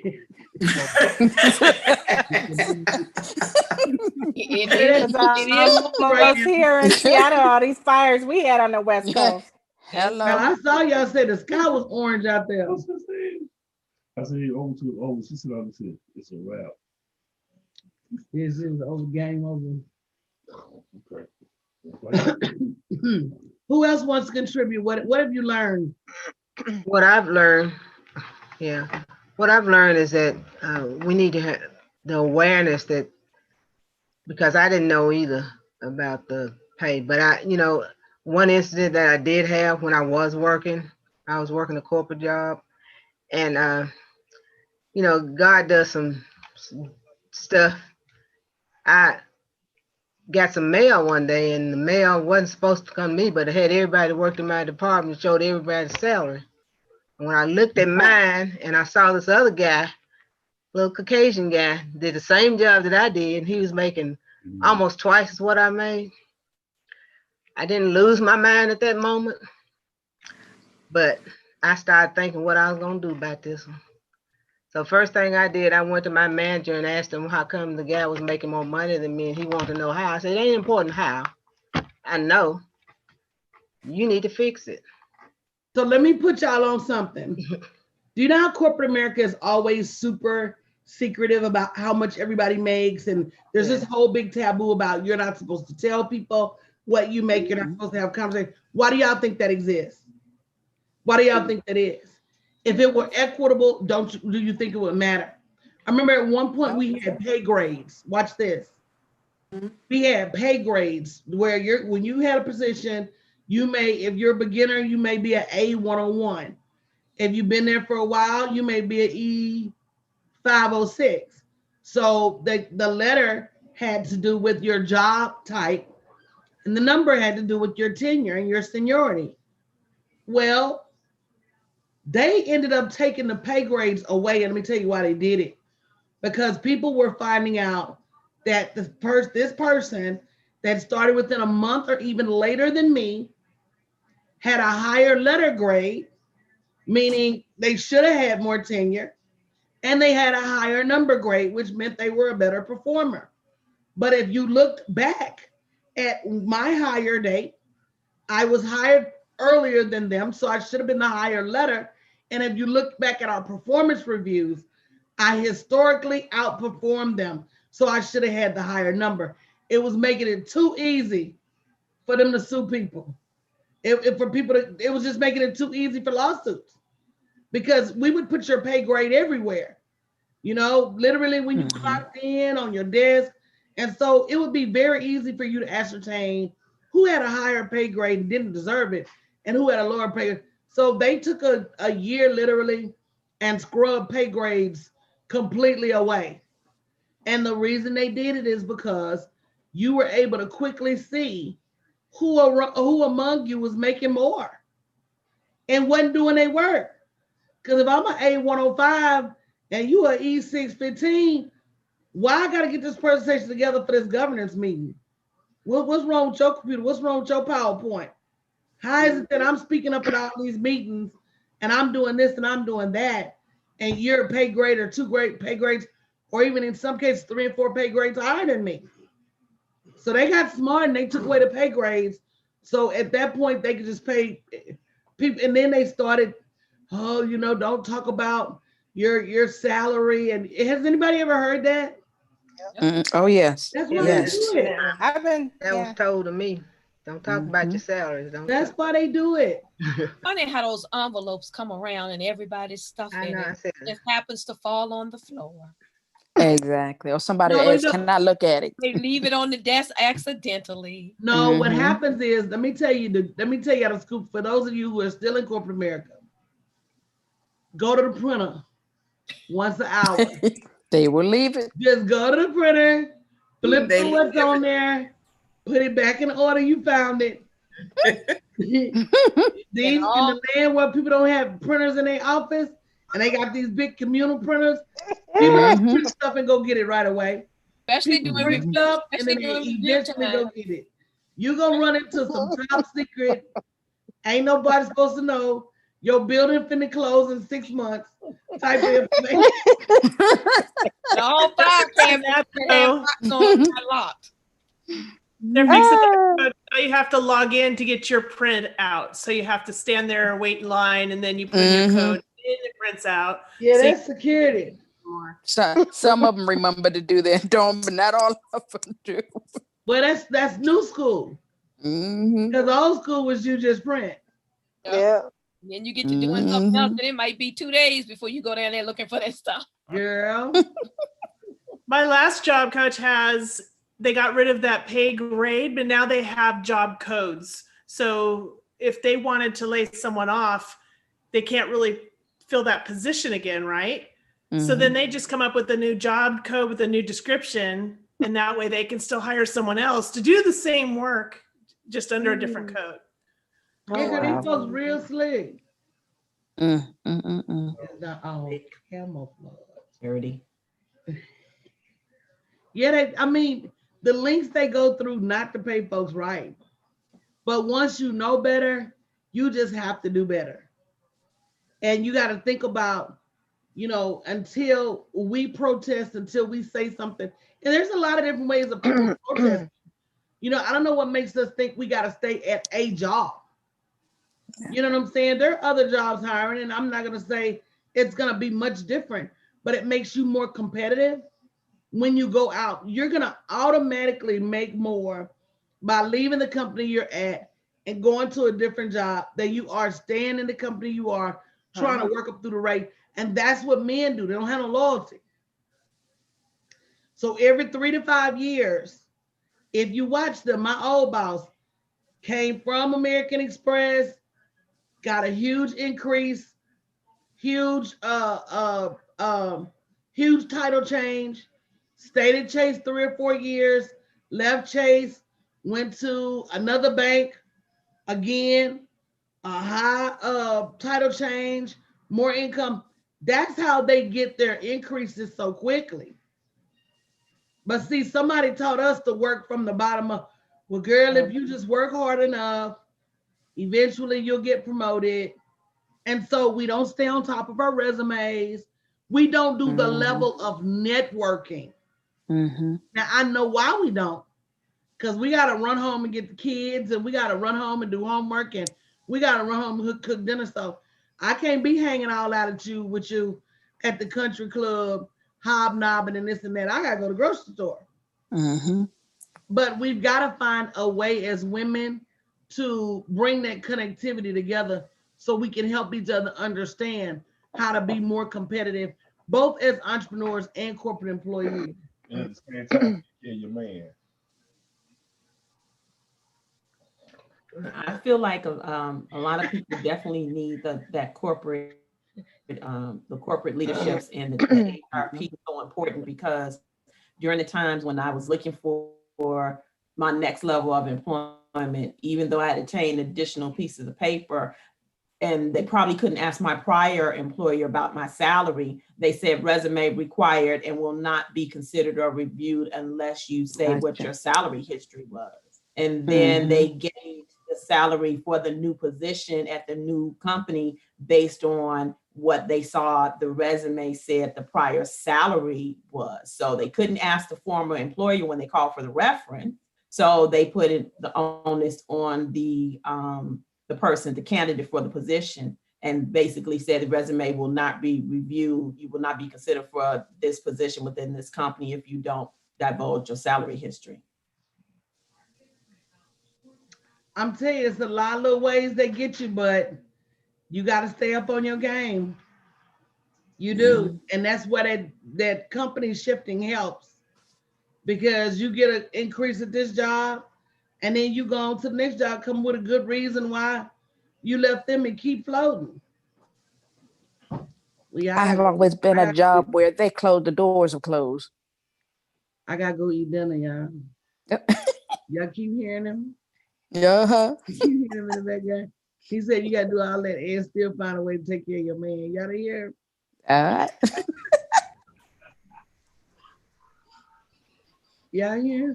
It is almost here in Seattle, all these fires we had on the West Coast. Hello. Now, I saw y'all say the sky was orange out there. I said, over. She said, it's a wrap. This is over, game over. Okay. Who else wants to contribute? What have you learned? What I've learned, what I've learned is that we need to have the awareness that, because I didn't know either about the pay, but one incident that I did have when I was working a corporate job, and God does some stuff. I got some mail one day, and the mail wasn't supposed to come to me, but it had everybody that worked in my department, showed everybody's salary. And when I looked at mine and I saw this other guy, little Caucasian guy, did the same job that I did, and he was making almost twice as what I made. I didn't lose my mind at that moment, but I started thinking what I was gonna do about this one. So first thing I did, I went to my manager and asked him how come the guy was making more money than me, and he wanted to know how. I said, it ain't important how. I know. You need to fix it. So let me put y'all on something. Do you know how corporate America is always super secretive about how much everybody makes? And there's this whole big taboo about you're not supposed to tell people what you make. You're not supposed to have conversation. Why do y'all think that exists? Why do y'all think that is? If it were equitable, do you think it would matter? I remember at one point we had pay grades. Watch this. We had pay grades where when you had a position, if you're a beginner, you may be an A101. If you've been there for a while, you may be an E506. So the letter had to do with your job type, and the number had to do with your tenure and your seniority. Well, they ended up taking the pay grades away, and let me tell you why they did it. Because people were finding out that this person that started within a month or even later than me had a higher letter grade, meaning they should have had more tenure, and they had a higher number grade, which meant they were a better performer. But if you looked back at my hire date, I was hired earlier than them, so I should have been the higher letter. And if you look back at our performance reviews, I historically outperformed them, so I should have had the higher number. It was making it too easy for them to sue people. It was just making it too easy for lawsuits, because we would put your pay grade everywhere, literally when you clocked in on your desk. And so it would be very easy for you to ascertain who had a higher pay grade and didn't deserve it, and who had a lower pay grade. So they took a year literally and scrubbed pay grades completely away. And the reason they did it is because you were able to quickly see who among you was making more and wasn't doing their work. Because if I'm an A105 and you are E615, why I gotta get this presentation together for this governance meeting? What's wrong with your computer? What's wrong with your PowerPoint? How is it that I'm speaking up at all these meetings and I'm doing this and I'm doing that, and your pay grade or 2 great pay grades, or even in some cases 3 and 4 pay grades higher than me? So they got smart and they took away the pay grades. So at that point they could just pay people, and then they started, don't talk about your salary. And has anybody ever heard that? Oh yes. That's why yes. they do it. That was told to me. Don't talk about your salaries. That's why they do it. Funny how those envelopes come around and everybody's stuff in it. It happens to fall on the floor. Exactly. Or somebody else cannot look at it. They leave it on the desk accidentally. No, what happens is, let me tell you the scoop for those of you who are still in corporate America. Go to the printer once an hour. They will leave it. Just go to the printer, flip through what's on there, put it back in the order you found it. These in the land where people don't have printers in their office, and they got these big communal printers. People just print stuff and go get it right away. Especially People doing print review, stuff and especially then they doing review eventually time. go get it. You're gonna run into some top secret, ain't nobody supposed to know, your building finna close in 6 months type of information. The whole file cabinet have locks on, not locked. They're fixing that. You have to log in to get your print out. So you have to stand there or wait in line, and then you put in your code, and it prints out. Yeah, So that's security. Some of them remember to do that, don't, but not all of them do. Well, that's new school. Because old school was you just print. Yeah. And then you get to doing something else, and it might be 2 days before you go down there looking for that stuff. Girl. My last job, Coach, they got rid of that pay grade, but now they have job codes. So if they wanted to lay someone off, they can't really fill that position again, right? So then they just come up with a new job code with a new description, and that way they can still hire someone else to do the same work, just under a different code. Yeah, these folks real slick. Camouflage. Dirty. Yeah, I mean, the links they go through not to pay folks right. But once you know better, you just have to do better. And you got to think about, until we protest, until we say something. And there's a lot of different ways of people protesting. I don't know what makes us think we got to stay at a job. You know what I'm saying? There are other jobs hiring, and I'm not going to say it's going to be much different, but it makes you more competitive. When you go out, you're going to automatically make more by leaving the company you're at and going to a different job than you are staying in the company you are, trying to work up through the ranks. And that's what men do. They don't have no loyalty. So every 3 to 5 years, if you watch them, my old boss came from American Express, got a huge increase, huge title change, stayed at Chase 3 or 4 years, left Chase, went to another bank, again, a high title change, more income. That's how they get their increases so quickly. But see, somebody taught us to work from the bottom up. Well, girl, if you just work hard enough, eventually you'll get promoted. And so we don't stay on top of our resumes. We don't do the level of networking. Now, I know why we don't. Because we got to run home and get the kids, and we got to run home and do homework, and we got to run home and cook dinner. So I can't be hanging all out with you at the country club, hobnobbing and this and that. I got to go to the grocery store. But we've got to find a way as women to bring that connectivity together so we can help each other understand how to be more competitive, both as entrepreneurs and corporate employees. And at the same time, yeah, your man. I feel like a lot of people definitely need that corporate, the corporate leaderships and the HR people so important, because during the times when I was looking for my next level of employment, even though I had obtained additional pieces of paper, and they probably couldn't ask my prior employer about my salary, they said resume required and will not be considered or reviewed unless you say what your salary history was. And then they gave the salary for the new position at the new company based on what they saw the resume said the prior salary was. So they couldn't ask the former employer when they called for the reference. So they put the onus on the person, the candidate for the position, and basically said the resume will not be reviewed. You will not be considered for this position within this company if you don't divulge your salary history. I'm telling you, it's a lot of little ways they get you, but you got to stay up on your game. You do. And that's where that company shifting helps, because you get an increase at this job and then you go on to the next job, come with a good reason why you left them and keep floating. I have always been a job where they close, the doors are closed. I got to go eat dinner, y'all. Y'all keep hearing him? Yeah. You keep hearing him in the background? He said you got to do all that and still find a way to take care of your man. Y'all hear him? right. Yeah, yeah.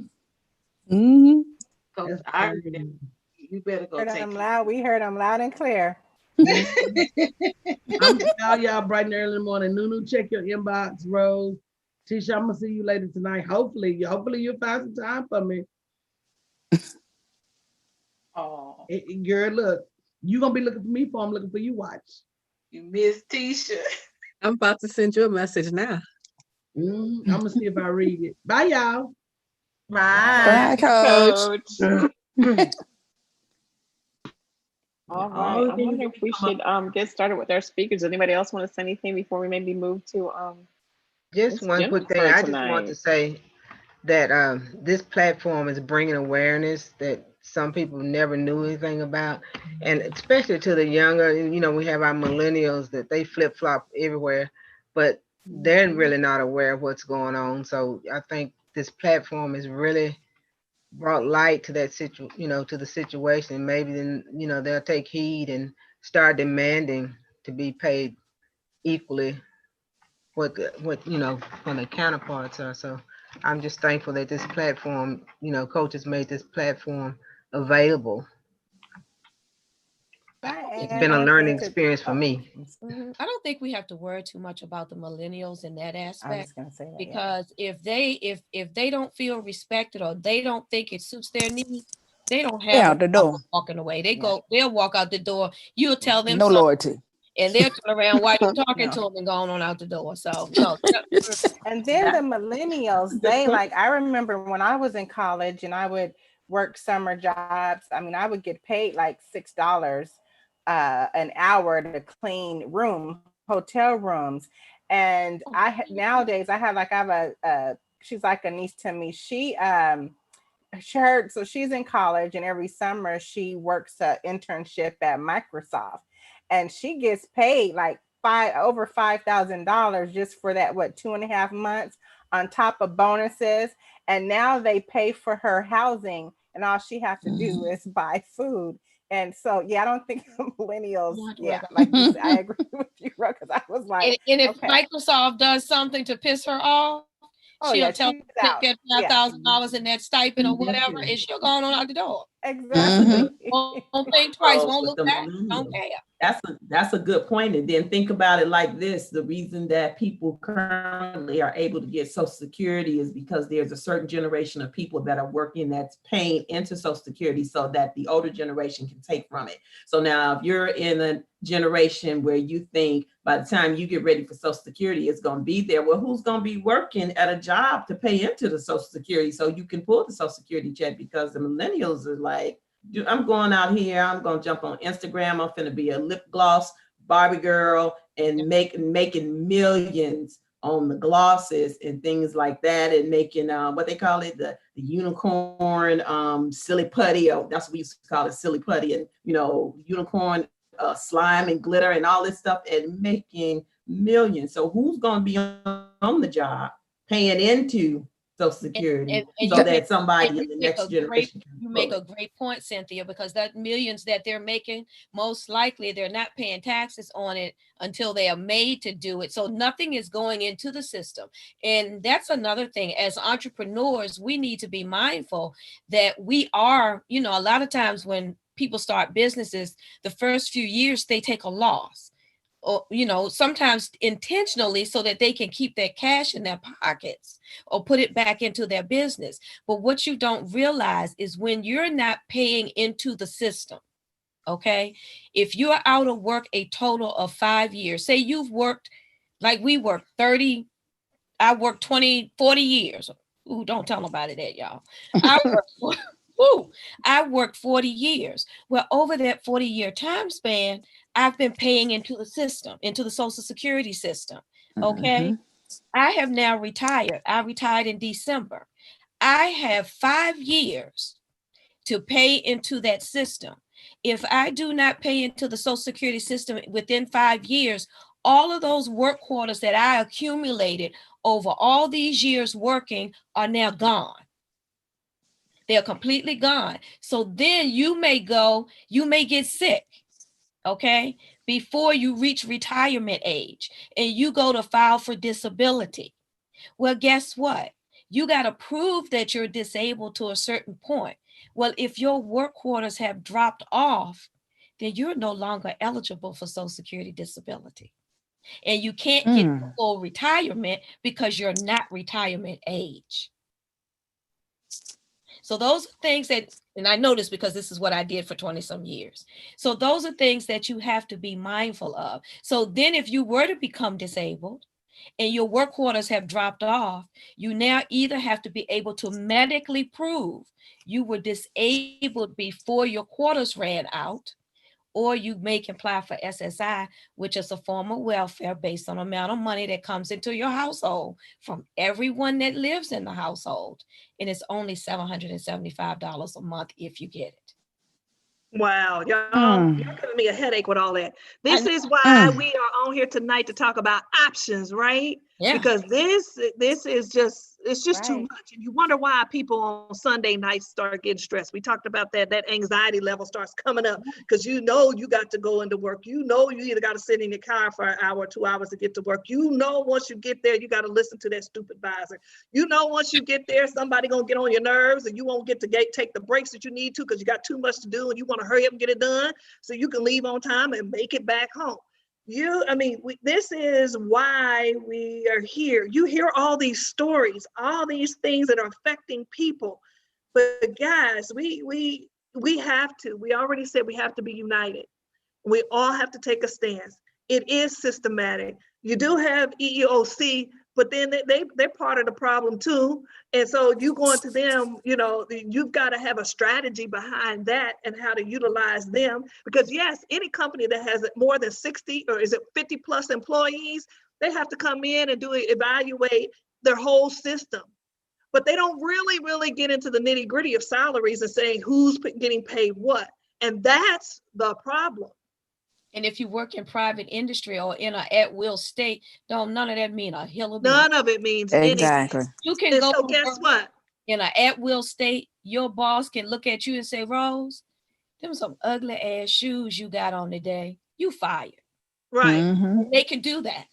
Mm-hmm. Coach, That's I crazy. you better go Heard take them loud. We heard them loud and clear. I'm gonna call y'all bright and early in the morning. Nunu, check your inbox. Rose, Tisha, I'm gonna see you later tonight. Hopefully you'll find some time for me. Oh, Girl, look, you gonna be looking for me for I'm looking for you. Watch. you miss Tisha. I'm about to send you a message now. I'm gonna see if I read it. Bye, y'all. Bye. Bye, Coach. All right. I'm wondering if we should get started with our speakers. Anybody else want to say anything before we maybe move to Just Miss one quick thing. Jennifer I just want to tonight? say that this platform is bringing awareness that some people never knew anything about, and especially to the younger. You know, we have our millennials that they flip flop everywhere, but they're really not aware of what's going on. So I think this platform has really brought light to that to the situation. Maybe then they'll take heed and start demanding to be paid equally what from the counterparts are. So I'm just thankful that this platform, coaches made this platform available. It's been a learning experience for me. I don't think we have to worry too much about the millennials in that aspect. I was gonna say that, because if they don't feel respected or they don't think it suits their needs, they don't have out the door. walking away. They'll walk out the door. You'll tell them No something, loyalty. and they'll turn around while you're talking to them and going on out the door. So no. And then the millennials, they like, I remember when I was in college and I would work summer jobs. I mean, I would get paid like $6 an hour to clean hotel rooms. And nowadays I have a she's like a niece to me. So she's in college and every summer she works an internship at Microsoft and she gets paid like over $5,000 just for that 2.5 months on top of bonuses. And now they pay for her housing and all she has to do is buy food. And so I don't think millennials, like you said, I agree with you, because I was like, and if Microsoft does something to piss her off, she'll tell them to get $5,000 in that stipend or whatever, and she'll go on out the door. Exactly. Won't think twice, won't look back, don't care. That's a good point. And then think about it like this: the reason that people currently are able to get Social Security is because there's a certain generation of people that are working that's paying into Social Security so that the older generation can take from it. So now if you're in a generation where you think by the time you get ready for Social Security, it's going to be there. Well, who's going to be working at a job to pay into the Social Security so you can pull the Social Security check? Because the millennials are like, I'm going out here, I'm going to jump on Instagram, I'm finna be a lip gloss Barbie girl and making millions on the glosses and things like that, and making what they call it, the unicorn silly putty. That's what we used to call it, silly putty, and unicorn slime and glitter and all this stuff, and making millions. So who's going to be on the job paying into Social Security so that somebody in the next generation you make a great point, Cynthia, because that millions that they're making, most likely they're not paying taxes on it until they are made to do it. So nothing is going into the system. And that's another thing. As entrepreneurs, we need to be mindful that we are, a lot of times when people start businesses, the first few years they take a loss. Or sometimes intentionally so that they can keep their cash in their pockets or put it back into their business. But what you don't realize is when you're not paying into the system, okay, if you're out of work a total of 5 years, say you've worked like we worked 30, I worked 20, 40 years. Ooh, don't tell nobody that, y'all. I worked 40 years. Well, over that 40-year time span, I've been paying into the system, into the Social Security system. Okay. I have now retired. I retired in December. I have 5 years to pay into that system. If I do not pay into the Social Security system within 5 years, all of those work quarters that I accumulated over all these years working are now gone. They're completely gone. So then you may get sick. okay, before you reach retirement age and you go to file for disability. Well, guess what? You got to prove that you're disabled to a certain point. Well, if your work quarters have dropped off, then you're no longer eligible for Social Security disability. And you can't get full retirement because you're not retirement age. So those are things that, and I know this because this is what I did for 20 some years. So those are things that you have to be mindful of. So then if you were to become disabled and your work quarters have dropped off, you now either have to be able to medically prove you were disabled before your quarters ran out, or you may apply for SSI, which is a form of welfare based on the amount of money that comes into your household from everyone that lives in the household. And it's only $775 a month if you get it. Wow, y'all, you're giving me a headache with all that. This is why we are on here tonight to talk about options, right? Yeah. Because this is just, it's just too much. And you wonder why people on Sunday nights start getting stressed. We talked about that anxiety level starts coming up because you know you got to go into work. You know you either got to sit in your car for an hour or 2 hours to get to work. You know once you get there, you got to listen to that stupid advisor. You know once you get there, somebody gonna get on your nerves and you won't get to take the breaks that you need to because you got too much to do and you want to hurry up and get it done so you can leave on time and make it back home. This is why we are here. You hear all these stories, all these things that are affecting people. But guys, we have to, we already said we have to be united. We all have to take a stance. It is systematic. You do have EEOC, but then they're part of the problem too. And so you going to them, you've got to have a strategy behind that and how to utilize them. Because yes, any company that has more than 60 or is it 50 plus employees, they have to come in and evaluate their whole system. But they don't really get into the nitty gritty of salaries and saying who's getting paid what. And that's the problem. And if you work in private industry or in an at-will state, none of that mean a hill of None of it means exactly anything. You can go. So guess what? In an at-will state, your boss can look at you and say, "Rose, them some ugly ass shoes you got on today. You fired." Right. They can do that.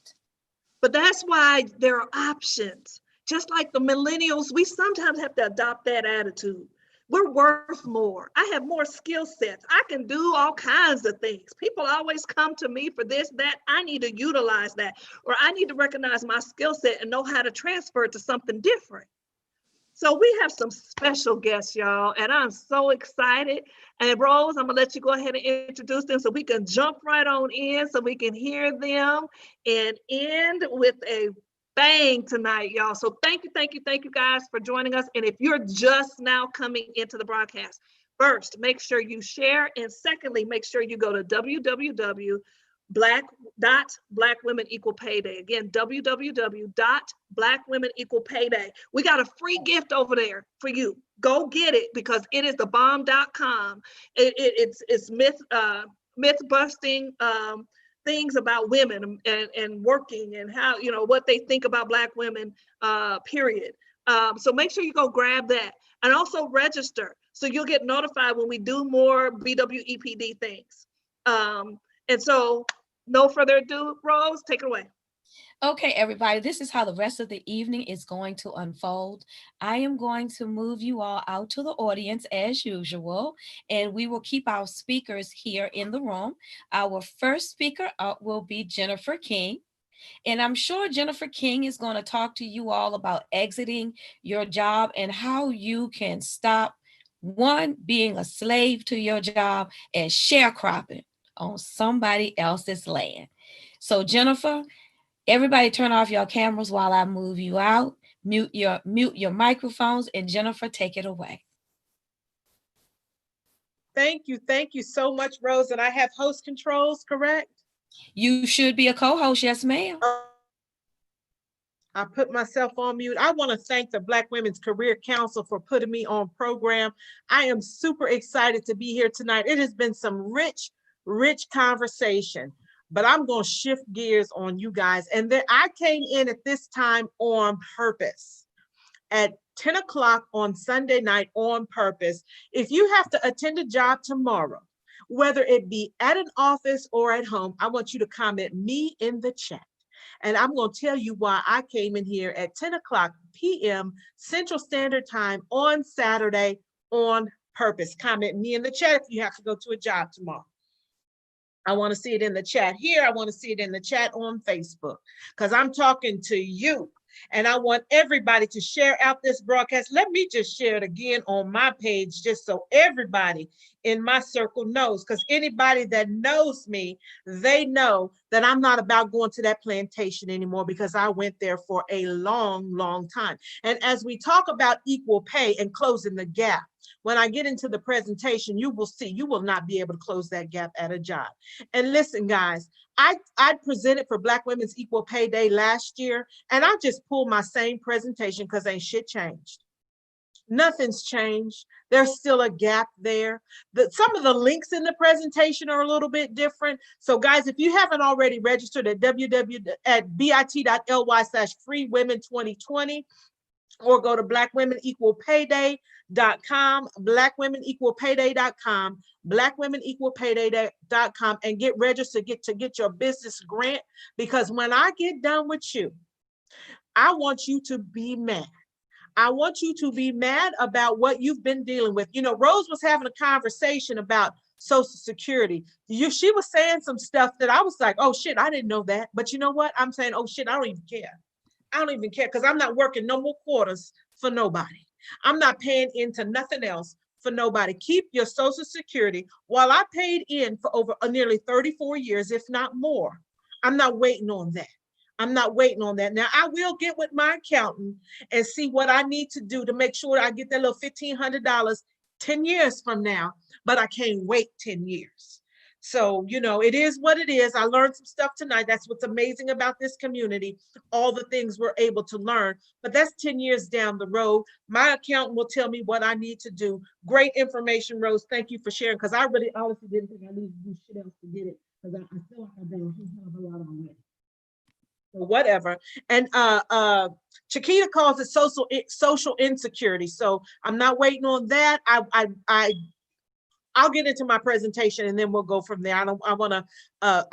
But that's why there are options. Just like the millennials, we sometimes have to adopt that attitude. We're worth more. I have more skill sets. I can do all kinds of things. People always come to me for this, that. I need to utilize that, or I need to recognize my skill set and know how to transfer it to something different. So we have some special guests, y'all, and I'm so excited. And Rose, I'm gonna let you go ahead and introduce them so we can jump right on in so we can hear them and end with a bang tonight, y'all. So thank you guys for joining us. And if you're just now coming into the broadcast, first, make sure you share. And secondly, make sure you go to Black Women Equal Pay Day. Again, www.blackwomenequalpayday. We got a free gift over there for you. Go get it because it is thebomb.com. It's myth busting things about women and working and how, what they think about Black women, period. So make sure you go grab that and also register so you'll get notified when we do more BWEPD things. And so no further ado, Rose, take it away. Okay, everybody, this is how the rest of the evening is going to unfold. I am going to move you all out to the audience as usual, and we will keep our speakers here in the room. Our first speaker will be Jennifer King. And I'm sure Jennifer King is going to talk to you all about exiting your job and how you can stop, one, being a slave to your job and sharecropping on somebody else's land. So Jennifer, everybody turn off your cameras while I move you out. Mute your microphones, and Jennifer, take it away. Thank you so much, Rose. And I have host controls, correct? You should be a co-host, yes, ma'am. I put myself on mute. I want to thank the Black Women's Career Council for putting me on program. I am super excited to be here tonight. It has been some rich conversation, but I'm going to shift gears on you guys. And then I came in at this time on purpose at 10 o'clock on Sunday night on purpose. If you have to attend a job tomorrow whether it be at an office or at home, I want you to comment me in the chat. And I'm going to tell you why I came in here at 10 o'clock p.m. Central Standard Time on Saturday on purpose. Comment me in the chat if you have to go to a job tomorrow. I want to see it in the chat here. I want to see it in the chat on Facebook, because I'm talking to you. And I want everybody to share out this broadcast. Let me just share it again on my page, just so everybody in my circle knows, because anybody that knows me, they know that I'm not about going to that plantation anymore, because I went there for a long, long time. And as we talk about equal pay and closing the gap, when I get into the presentation, you will see you will not be able to close that gap at a job. And listen, guys, I presented for Black Women's Equal Pay Day last year, and I just pulled my same presentation because ain't shit changed. Nothing's changed. There's still a gap there. Some of the links in the presentation are a little bit different. So guys, if you haven't already registered at bit.ly/freewomen2020, or go to blackwomenequalpayday.com, blackwomenequalpayday.com, blackwomenequalpayday.com, and get registered, get your business grant. Because when I get done with you, I want you to be mad. I want you to be mad about what you've been dealing with. You know, Rose was having a conversation about Social Security. She was saying some stuff that I was like, oh shit, I didn't know that. But you know what? I'm saying, oh shit, I don't even care. I don't even care, because I'm not working no more quarters for nobody. I'm not paying into nothing else for nobody. Keep your Social Security. While I paid in for over nearly 34 years, if not more, I'm not waiting on that. I'm not waiting on that. Now, I will get with my accountant and see what I need to do to make sure I get that little $1,500 10 years from now, but I can't wait 10 years. So, you know, it is what it is. I learned some stuff tonight. That's what's amazing about this community, all the things we're able to learn. But that's 10 years down the road. My accountant will tell me what I need to do. Great information, Rose. Thank you for sharing, because I really honestly didn't think I needed to do shit else to get it, because I feel like I've done a hell of a lot already. So whatever. And Chiquita calls it social insecurity. So I'm not waiting on that. I'll get into my presentation and then we'll go from there. I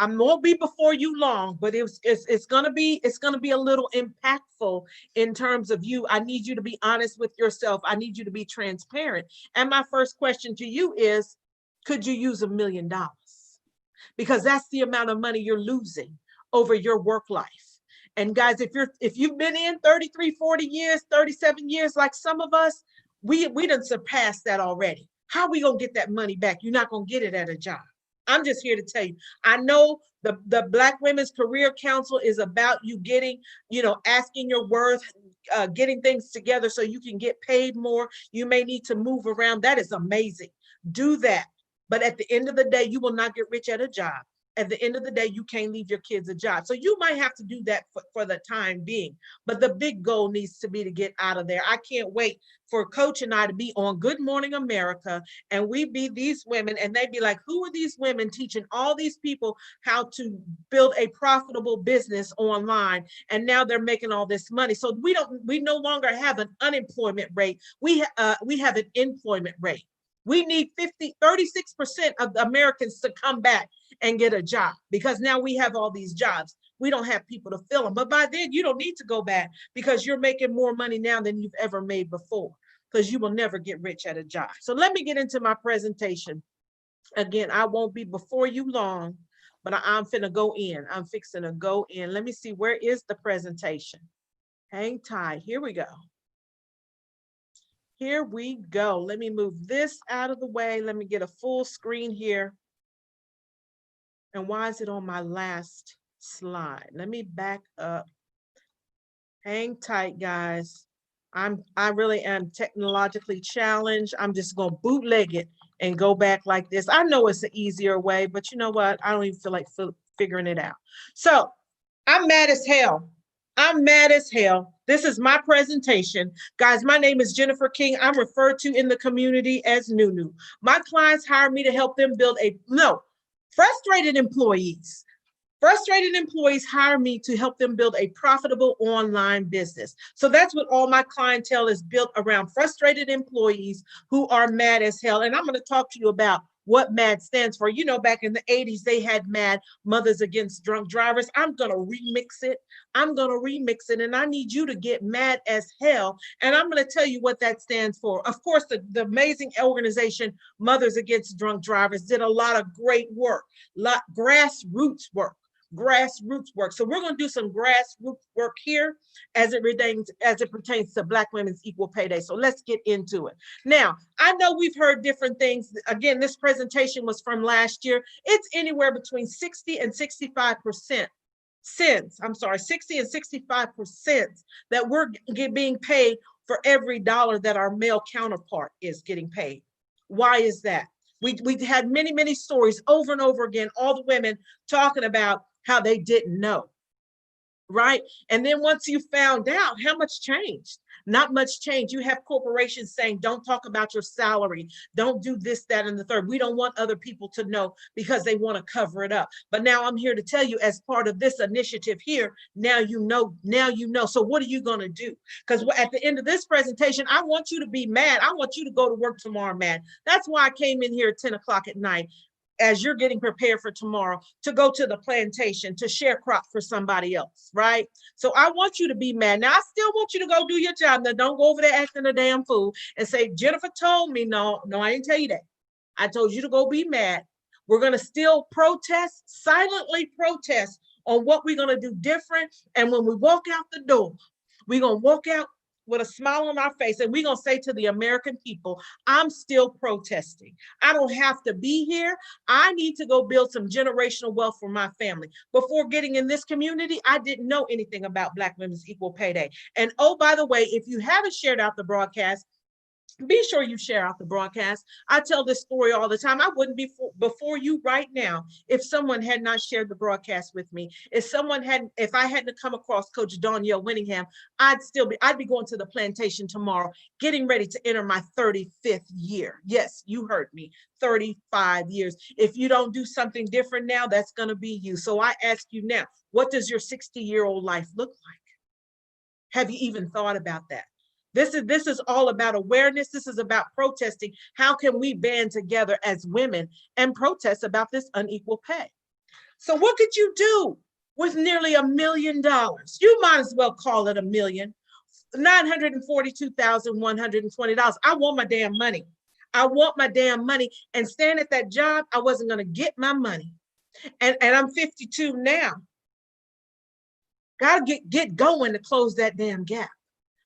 won't be before you long, but it's gonna be a little impactful in terms of you. I need you to be honest with yourself. I need you to be transparent. And my first question to you is, could you use $1 million? Because that's the amount of money you're losing over your work life. And guys, if you've been in 33, 40 years, 37 years, like some of us, we done surpassed that already. How are we gonna get that money back? You're not gonna get it at a job. I'm just here to tell you, I know the Black Women's Career Council is about you getting, asking your worth, getting things together so you can get paid more. You may need to move around. That is amazing. Do that. But at the end of the day, you will not get rich at a job. At the end of the day, you can't leave your kids a job. So you might have to do that for the time being. But the big goal needs to be to get out of there. I can't wait for Coach and I to be on Good Morning America, and we be these women, and they'd be like, who are these women teaching all these people how to build a profitable business online? And now they're making all this money. So we no longer have an unemployment rate. We have an employment rate. We need 36% of the Americans to come back and get a job, because now we have all these jobs. We don't have people to fill them. But by then, you don't need to go back, because you're making more money now than you've ever made before, because you will never get rich at a job. So let me get into my presentation. Again, I won't be before you long, but I'm finna go in. I'm fixing to go in. Let me see, where is the presentation? Hang tight. Here we go. Here we go. Let me move this out of the way. Let me get a full screen here. And why is it on my last slide? Let me back up. Hang tight, guys. I really am technologically challenged. I'm just gonna bootleg it and go back like this. I know it's an easier way, but you know what? I don't even feel like figuring it out. So I'm mad as hell. I'm mad as hell. This is my presentation. Guys, my name is Jennifer King. I'm referred to in the community as Nunu. My clients hire me to help them build frustrated employees. Frustrated employees hire me to help them build a profitable online business. So that's what all my clientele is built around, frustrated employees who are mad as hell. And I'm going to talk to you about what MAD stands for. You know, back in the 80s, they had MAD, Mothers Against Drunk Drivers. I'm going to remix it. And I need you to get mad as hell. And I'm going to tell you what that stands for. Of course, the amazing organization, Mothers Against Drunk Drivers, did a lot of great work, grassroots work. So we're going to do some grassroots work here as it pertains to Black Women's Equal Pay Day. So let's get into it. Now, I know we've heard different things. Again, this presentation was from last year. It's anywhere between 60 and 65% 60 and 65% that we're being paid for every dollar that our male counterpart is getting paid. Why is that? We had many stories over and over again, all the women talking about how they didn't know, right? And then once you found out, how much changed? Not much change. You have corporations saying, don't talk about your salary. Don't do this, that, and the third. We don't want other people to know because they want to cover it up. But now I'm here to tell you, as part of this initiative here, now you know. So what are you going to do? Because at the end of this presentation, I want you to be mad. I want you to go to work tomorrow, mad. That's why I came in here at 10 o'clock at night, as you're getting prepared for tomorrow, to go to the plantation to share crop for somebody else, right? So I want you to be mad. Now, I still want you to go do your job. Now, don't go over there acting a damn fool and say, Jennifer told me. No, I didn't tell you that. I told you to go be mad. We're going to still protest, silently protest on what we're going to do different. And when we walk out the door, we're going to walk out with a smile on our face, and we're going to say to the American people, I'm still protesting. I don't have to be here. I need to go build some generational wealth for my family. Before getting in this community, I didn't know anything about Black Women's Equal Pay Day. And oh, by the way, if you haven't shared out the broadcast, be sure you share out the broadcast. I tell this story all the time. I wouldn't be before you right now if someone had not shared the broadcast with me. If I hadn't come across Coach Danielle Winningham, I'd be going to the plantation tomorrow, getting ready to enter my 35th year. Yes, you heard me, 35 years. If you don't do something different now, that's going to be you. So I ask you now, what does your 60-year-old life look like? Have you even thought about that? This is all about awareness. This is about protesting. How can we band together as women and protest about this unequal pay? So what could you do with nearly $1 million? You might as well call it $1 million. $942,120. I want my damn money. I want my damn money. And staying at that job, I wasn't going to get my money. And I'm 52 now. Got to get going to close that damn gap.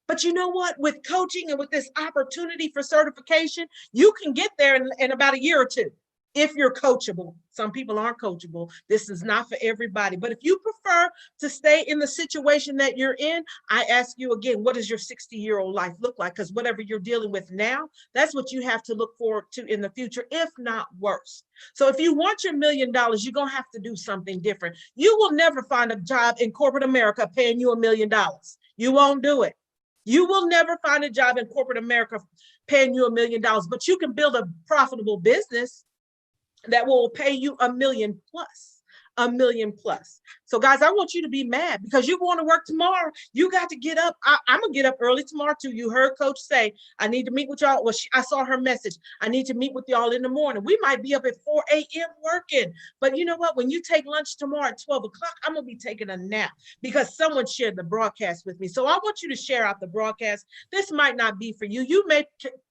But you know what? With coaching and with this opportunity for certification, you can get there in about a year or two if you're coachable. Some people aren't coachable. This is not for everybody. But if you prefer to stay in the situation that you're in, I ask you again, what does your 60-year-old life look like? Because whatever you're dealing with now, that's what you have to look forward to in the future, if not worse. So if you want your $1 million, you're going to have to do something different. You will never find a job in corporate America paying you $1 million. You won't do it. You will never find a job in corporate America paying you $1 million, but you can build a profitable business that will pay you $1 million plus. $1 million plus. So guys, I want you to be mad because you're going to work tomorrow. You got to get up. I'm going to get up early tomorrow too. You heard Coach say, I need to meet with y'all. Well, I saw her message. I need to meet with y'all in the morning. We might be up at 4 a.m. working. But you know what? When you take lunch tomorrow at 12 o'clock, I'm going to be taking a nap because someone shared the broadcast with me. So I want you to share out the broadcast. This might not be for you. You may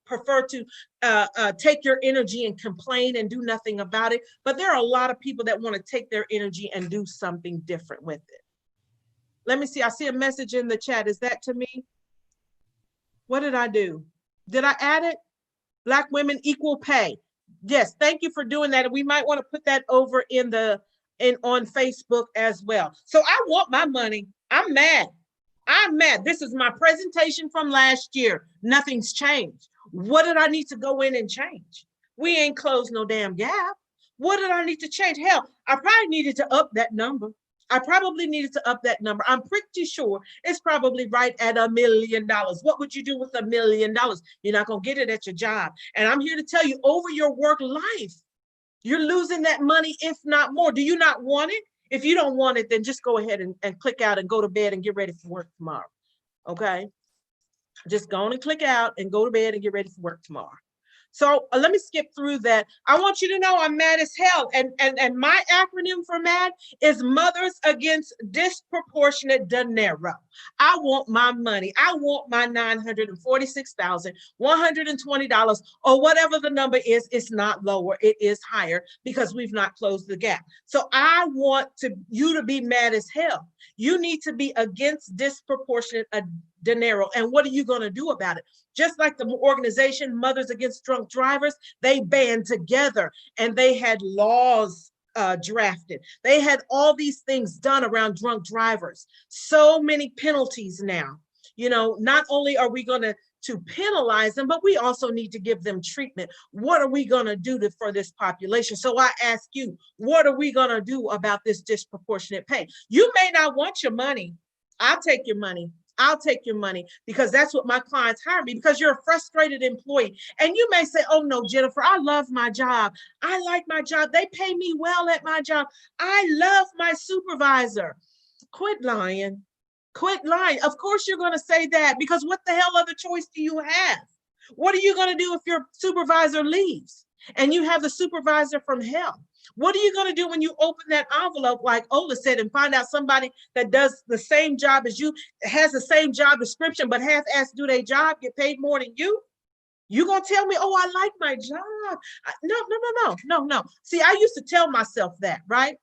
prefer to take your energy and complain and do nothing about it. But there are a lot of people that want to take their energy and do something different with it. Let me see. I see a message in the chat. Is that to me? What did I do? Did I add it? Black women equal pay. Yes. Thank you for doing that. And we might want to put that over on Facebook as well. So I want my money. I'm mad. I'm mad. This is my presentation from last year. Nothing's changed. What did I need to go in and change? We ain't closed no damn gap. What did I need to change? Hell, I probably needed to up that number. I'm pretty sure it's probably right at $1 million. What would you do with $1 million? You're not going to get it at your job. And I'm here to tell you, over your work life, you're losing that money, if not more. Do you not want it? If you don't want it, then just go ahead and click out and go to bed and get ready for work tomorrow. Okay? Just go on and click out and go to bed and get ready for work tomorrow. So let me skip through that. I want you to know I'm mad as hell. And my acronym for mad is Mothers Against Disproportionate Dinero. I want my money. I want my $946,120 or whatever the number is. It's not lower. It is higher because we've not closed the gap. So I want you to be mad as hell. You need to be against disproportionate dinero. And what are you going to do about it? Just like the organization Mothers Against Drunk Drivers, they band together and they had laws drafted. They had all these things done around drunk drivers. So many penalties now. You know, not only are we going to penalize them, but we also need to give them treatment. What are we going to do for this population? So I ask you, what are we going to do about this disproportionate pay? You may not want your money. I'll take your money. I'll take your money because that's what my clients hire me, because you're a frustrated employee. And you may say, oh no, Jennifer, I love my job. I like my job. They pay me well at my job. I love my supervisor. Quit lying. Quit lying. Of course you're going to say that, because what the hell other choice do you have? What are you going to do if your supervisor leaves and you have the supervisor from hell? What are you going to do when you open that envelope, like Ola said, and find out somebody that does the same job as you, has the same job description, but half-assed do their job, get paid more than you? You gonna tell me, oh, I like my job? No. See, I used to tell myself that, right?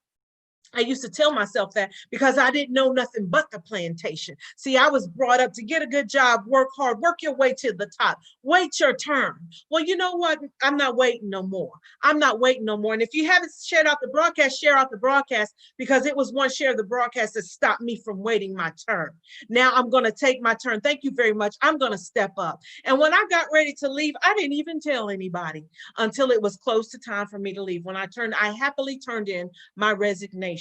I used to tell myself that because I didn't know nothing but the plantation. See, I was brought up to get a good job, work hard, work your way to the top, wait your turn. Well, you know what? I'm not waiting no more. I'm not waiting no more. And if you haven't shared out the broadcast, share out the broadcast, because it was one share of the broadcast that stopped me from waiting my turn. Now I'm going to take my turn. Thank you very much. I'm going to step up. And when I got ready to leave, I didn't even tell anybody until it was close to time for me to leave. When I happily turned in my resignation.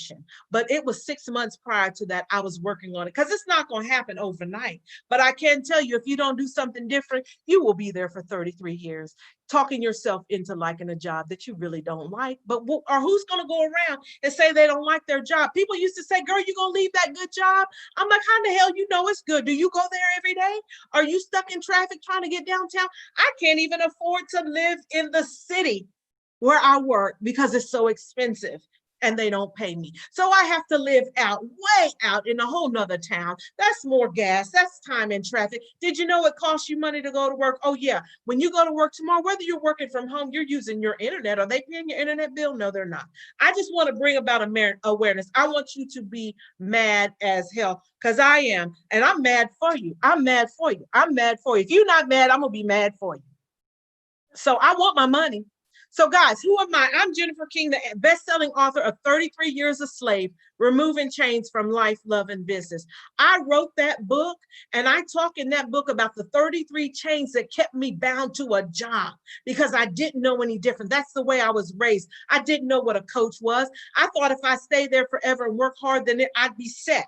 But it was 6 months prior to that I was working on it, because it's not going to happen overnight. But I can tell you, if you don't do something different, you will be there for 33 years, talking yourself into liking a job that you really don't like. But or who's going to go around and say they don't like their job? People used to say, girl, you going to leave that good job? I'm like, how the hell you know it's good? Do you go there every day? Are you stuck in traffic trying to get downtown? I can't even afford to live in the city where I work because it's so expensive. And they don't pay me. So I have to live way out in a whole nother town. That's more gas. That's time in traffic. Did you know it costs you money to go to work? Oh yeah. When you go to work tomorrow, whether you're working from home, you're using your internet. Are they paying your internet bill? No, they're not. I just want to bring about awareness. I want you to be mad as hell, because I am. And I'm mad for you. I'm mad for you. I'm mad for you. If you're not mad, I'm going to be mad for you. So I want my money. So guys, who am I? I'm Jennifer King, the best-selling author of 33 Years a Slave, Removing Chains from Life, Love, and Business. I wrote that book, and I talk in that book about the 33 chains that kept me bound to a job because I didn't know any different. That's the way I was raised. I didn't know what a coach was. I thought if I stayed there forever and work hard, then I'd be set.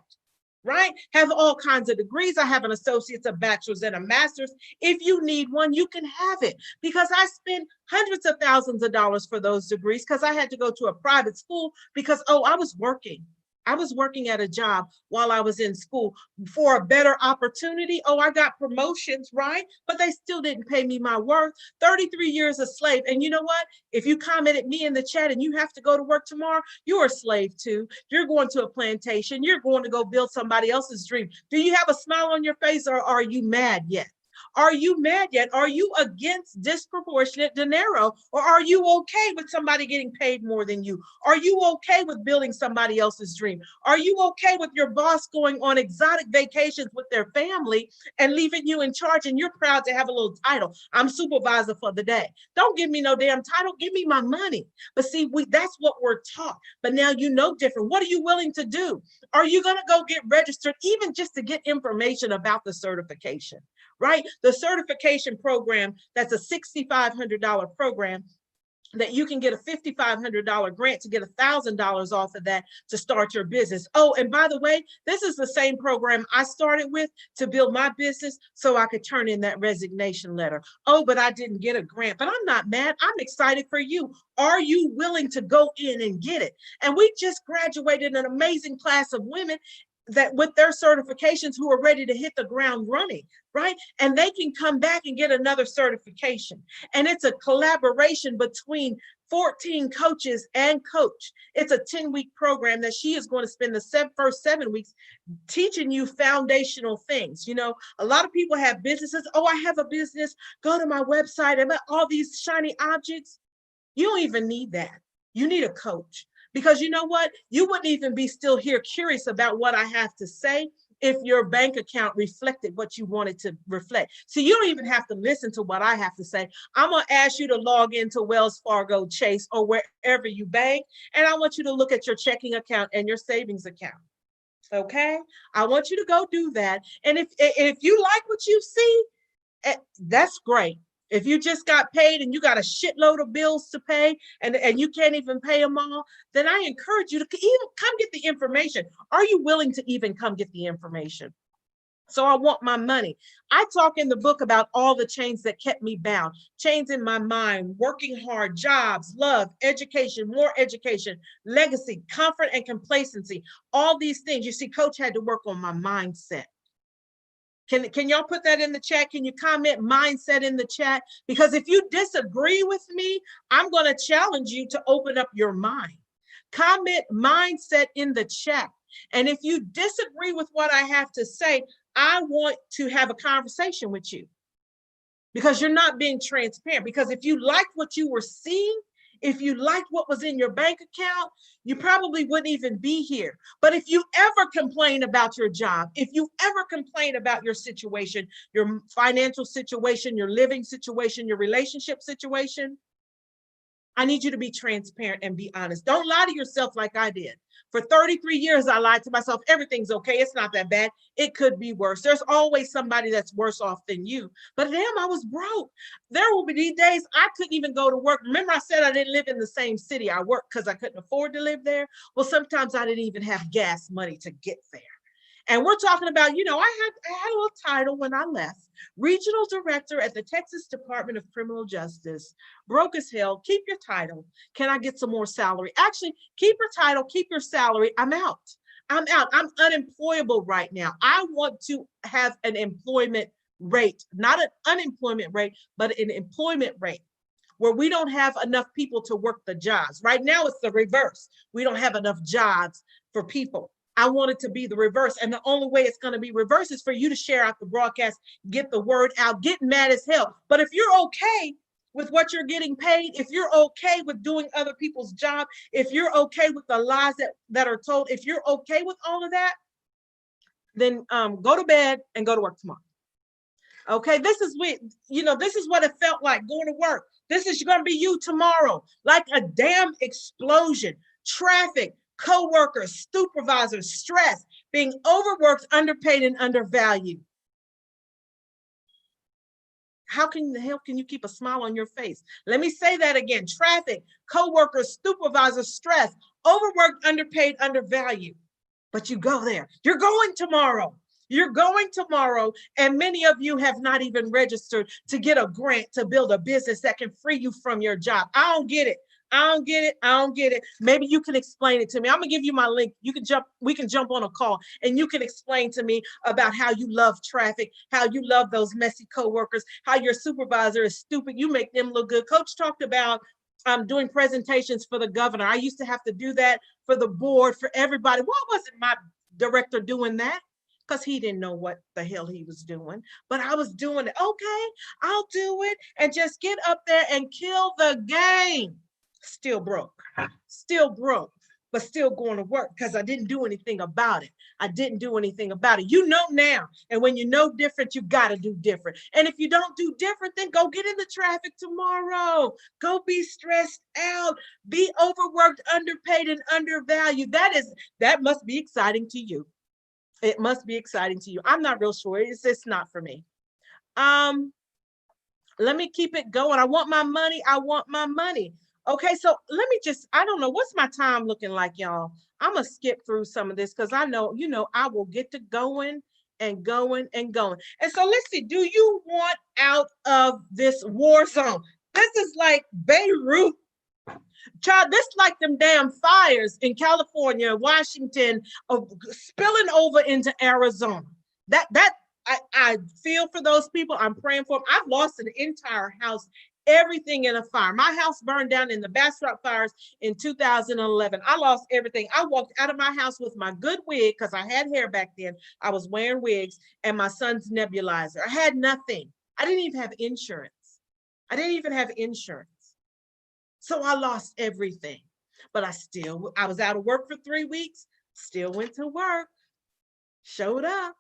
Right? Have all kinds of degrees. I have an associate's, a bachelor's, and a master's. If you need one, you can have it, because I spent hundreds of thousands of dollars for those degrees because I had to go to a private school because, oh, I was working. I was working at a job while I was in school for a better opportunity. Oh, I got promotions, right? But they still didn't pay me my worth. 33 years a slave. And you know what? If you commented me in the chat and you have to go to work tomorrow, you're a slave too. You're going to a plantation. You're going to go build somebody else's dream. Do you have a smile on your face, or are you mad yet? Are you mad yet? Are you against disproportionate dinero? Or are you okay with somebody getting paid more than you? Are you okay with building somebody else's dream? Are you okay with your boss going on exotic vacations with their family and leaving you in charge, and you're proud to have a little title? I'm supervisor for the day. Don't give me no damn title. Give me my money. But see, that's what we're taught. But now you know different. What are you willing to do? Are you going to go get registered, even just to get information about the certification? Right? The certification program, that's a $6,500 program that you can get a $5,500 grant to get $1,000 off of that to start your business. Oh, and by the way, this is the same program I started with to build my business so I could turn in that resignation letter. Oh, but I didn't get a grant. But I'm not mad. I'm excited for you. Are you willing to go in and get it? And we just graduated an amazing class of women. that with their certifications who are ready to hit the ground running, right? And they can come back and get another certification. And it's a collaboration between 14 coaches and coach. It's a 10-week program that she is going to spend the first 7 weeks teaching you foundational things. You know, a lot of people have businesses. Oh, I have a business. Go to my website and all these shiny objects. You don't even need that. You need a coach. Because you know what? You wouldn't even be still here curious about what I have to say if your bank account reflected what you wanted to reflect. So you don't even have to listen to what I have to say. I'm going to ask you to log into Wells Fargo, Chase, or wherever you bank. And I want you to look at your checking account and your savings account. Okay? I want you to go do that. And if you like what you see, that's great. If you just got paid and you got a shitload of bills to pay and you can't even pay them all, then I encourage you to even come get the information. Are you willing to even come get the information? So I want my money. I talk in the book about all the chains that kept me bound, chains in my mind, working hard, jobs, love, education, more education, legacy, comfort, and complacency. All these things. You see, Coach had to work on my mindset. Can y'all put that in the chat? Can you comment mindset in the chat? Because if you disagree with me, I'm going to challenge you to open up your mind. Comment mindset in the chat. And if you disagree with what I have to say, I want to have a conversation with you because you're not being transparent. Because if you liked what you were seeing, if you liked what was in your bank account, you probably wouldn't even be here. But if you ever complain about your job, if you ever complain about your situation, your financial situation, your living situation, your relationship situation, I need you to be transparent and be honest. Don't lie to yourself like I did. For 33 years, I lied to myself. Everything's okay. It's not that bad. It could be worse. There's always somebody that's worse off than you. But damn, I was broke. There will be these days I couldn't even go to work. Remember I said I didn't live in the same city I worked because I couldn't afford to live there? Well, sometimes I didn't even have gas money to get there. And we're talking about, you know, I had a little title when I left. Regional Director at the Texas Department of Criminal Justice. Broke as hell. Keep your title. Can I get some more salary? Actually, keep your title, keep your salary. I'm out. I'm out. I'm unemployable right now. I want to have an employment rate, not an unemployment rate, but an employment rate where we don't have enough people to work the jobs. Right now, it's the reverse. We don't have enough jobs for people. I want it to be the reverse. And the only way it's going to be reverse is for you to share out the broadcast, get the word out, get mad as hell. But if you're okay with what you're getting paid, if you're okay with doing other people's job, if you're okay with the lies that are told, if you're okay with all of that, then go to bed and go to work tomorrow. Okay, this is what it felt like going to work. This is going to be you tomorrow, like a damn explosion, traffic, co-workers, supervisors, stress, being overworked, underpaid, and undervalued. How can the hell can you keep a smile on your face? Let me say that again. Traffic, co-workers, supervisors, stress, overworked, underpaid, undervalued. But you go there. You're going tomorrow. You're going tomorrow, and many of you have not even registered to get a grant to build a business that can free you from your job. I don't get it. I don't get it. I don't get it. Maybe you can explain it to me. I'm gonna give you my link. We can jump on a call and you can explain to me about how you love traffic, how you love those messy coworkers, how your supervisor is stupid. You make them look good. Coach talked about doing presentations for the governor. I used to have to do that for the board, for everybody. Why wasn't my director doing that? Because he didn't know what the hell he was doing, but I was doing it. Okay, I'll do it and just get up there and kill the game. Still broke, but still going to work because I didn't do anything about it. I didn't do anything about it. You know now, and when you know different, you got to do different. And if you don't do different, then go get in the traffic tomorrow. Go be stressed out, be overworked, underpaid, and undervalued. That must be exciting to you. It must be exciting to you. I'm not real sure. It's not for me. Let me keep it going. I want my money. I want my money. Okay, so let me I don't know, what's my time looking like, y'all? I'm gonna skip through some of this because I know, I will get to going and going and going. And so let's see, do you want out of this war zone? This is like Beirut. Child, this like them damn fires in California, Washington, spilling over into Arizona. I feel for those people. I'm praying for them. I've lost an entire house, everything in a fire. My house burned down in the Bastrop fires in 2011. I lost everything. I walked out of my house with my good wig because I had hair back then. I was wearing wigs and my son's nebulizer. I had nothing. I didn't even have insurance. So I lost everything, but I was out of work for 3 weeks, still went to work, showed up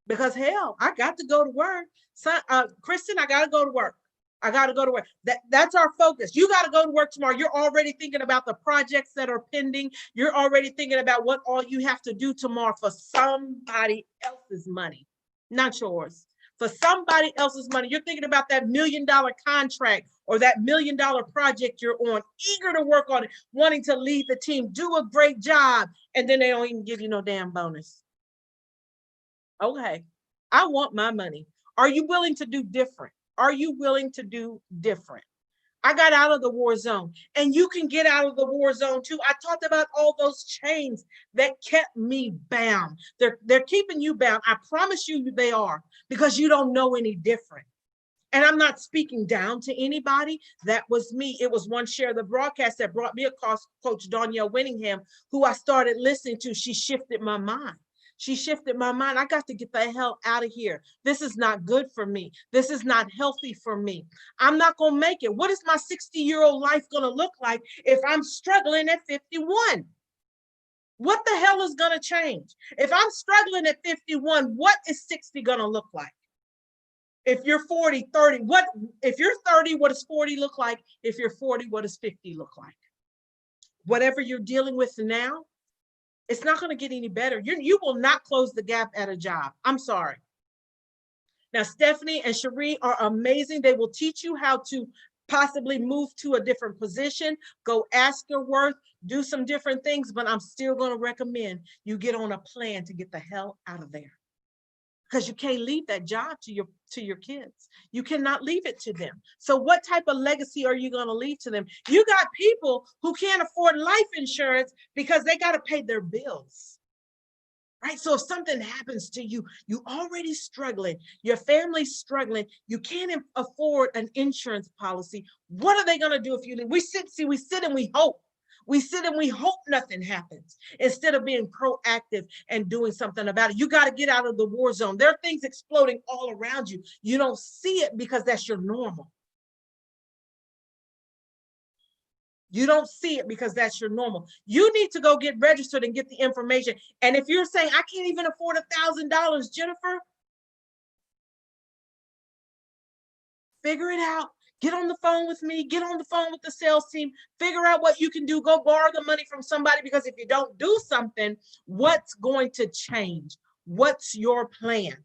because hell, I got to go to work. So, Kristen, I got to go to work. That's our focus. You got to go to work tomorrow. You're already thinking about the projects that are pending. You're already thinking about what all you have to do tomorrow for somebody else's money, not yours. For somebody else's money. You're thinking about that $1 million contract or that $1 million project you're on, eager to work on it, wanting to lead the team, do a great job, and then they don't even give you no damn bonus. Okay, I want my money. Are you willing to do different? I got out of the war zone, and you can get out of the war zone too. I talked about all those chains that kept me bound. They're keeping you bound. I promise you they are, because you don't know any different. And I'm not speaking down to anybody. That was me. It was one share of the broadcast that brought me across Coach Danielle Winningham, who I started listening to. She shifted my mind. I got to get the hell out of here. This is not good for me. This is not healthy for me. I'm not going to make it. What is my 60-year-old life going to look like if I'm struggling at 51? What the hell is going to change? If I'm struggling at 51, what is 60 going to look like? If you're 40, 30, if you're 30, what does 40 look like? If you're 40, what does 50 look like? Whatever you're dealing with now, it's not going to get any better. You will not close the gap at a job. I'm sorry. Now, Stephanie and Cherie are amazing. They will teach you how to possibly move to a different position, go ask your worth, do some different things, but I'm still going to recommend you get on a plan to get the hell out of there. Because you can't leave that job to your kids. You cannot leave it to them. So what type of legacy are you going to leave to them? You got people who can't afford life insurance because they got to pay their bills. Right? So if something happens to you, you already struggling, your family's struggling, you can't afford an insurance policy. What are they going to do if you leave? We sit and we hope. We sit and we hope nothing happens instead of being proactive and doing something about it. You got to get out of the war zone. There are things exploding all around you. You don't see it because that's your normal. You don't see it because that's your normal. You need to go get registered and get the information. And if you're saying, I can't even afford $1,000, Jennifer, figure it out. Get on the phone with me, get on the phone with the sales team, figure out what you can do, go borrow the money from somebody, because if you don't do something, what's going to change? What's your plan?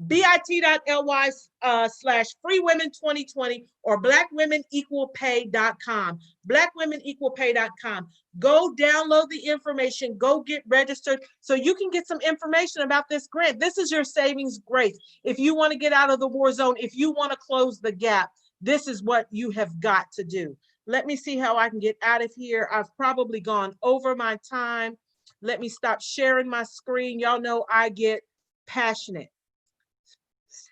bit.ly/freewomen2020 or blackwomenequalpay.com, blackwomenequalpay.com. Go download the information, go get registered so you can get some information about this grant. This is your savings grace. If you want to get out of the war zone, if you want to close the gap, this is what you have got to do. Let me see how I can get out of here. I've probably gone over my time. Let me stop sharing my screen. Y'all know I get passionate.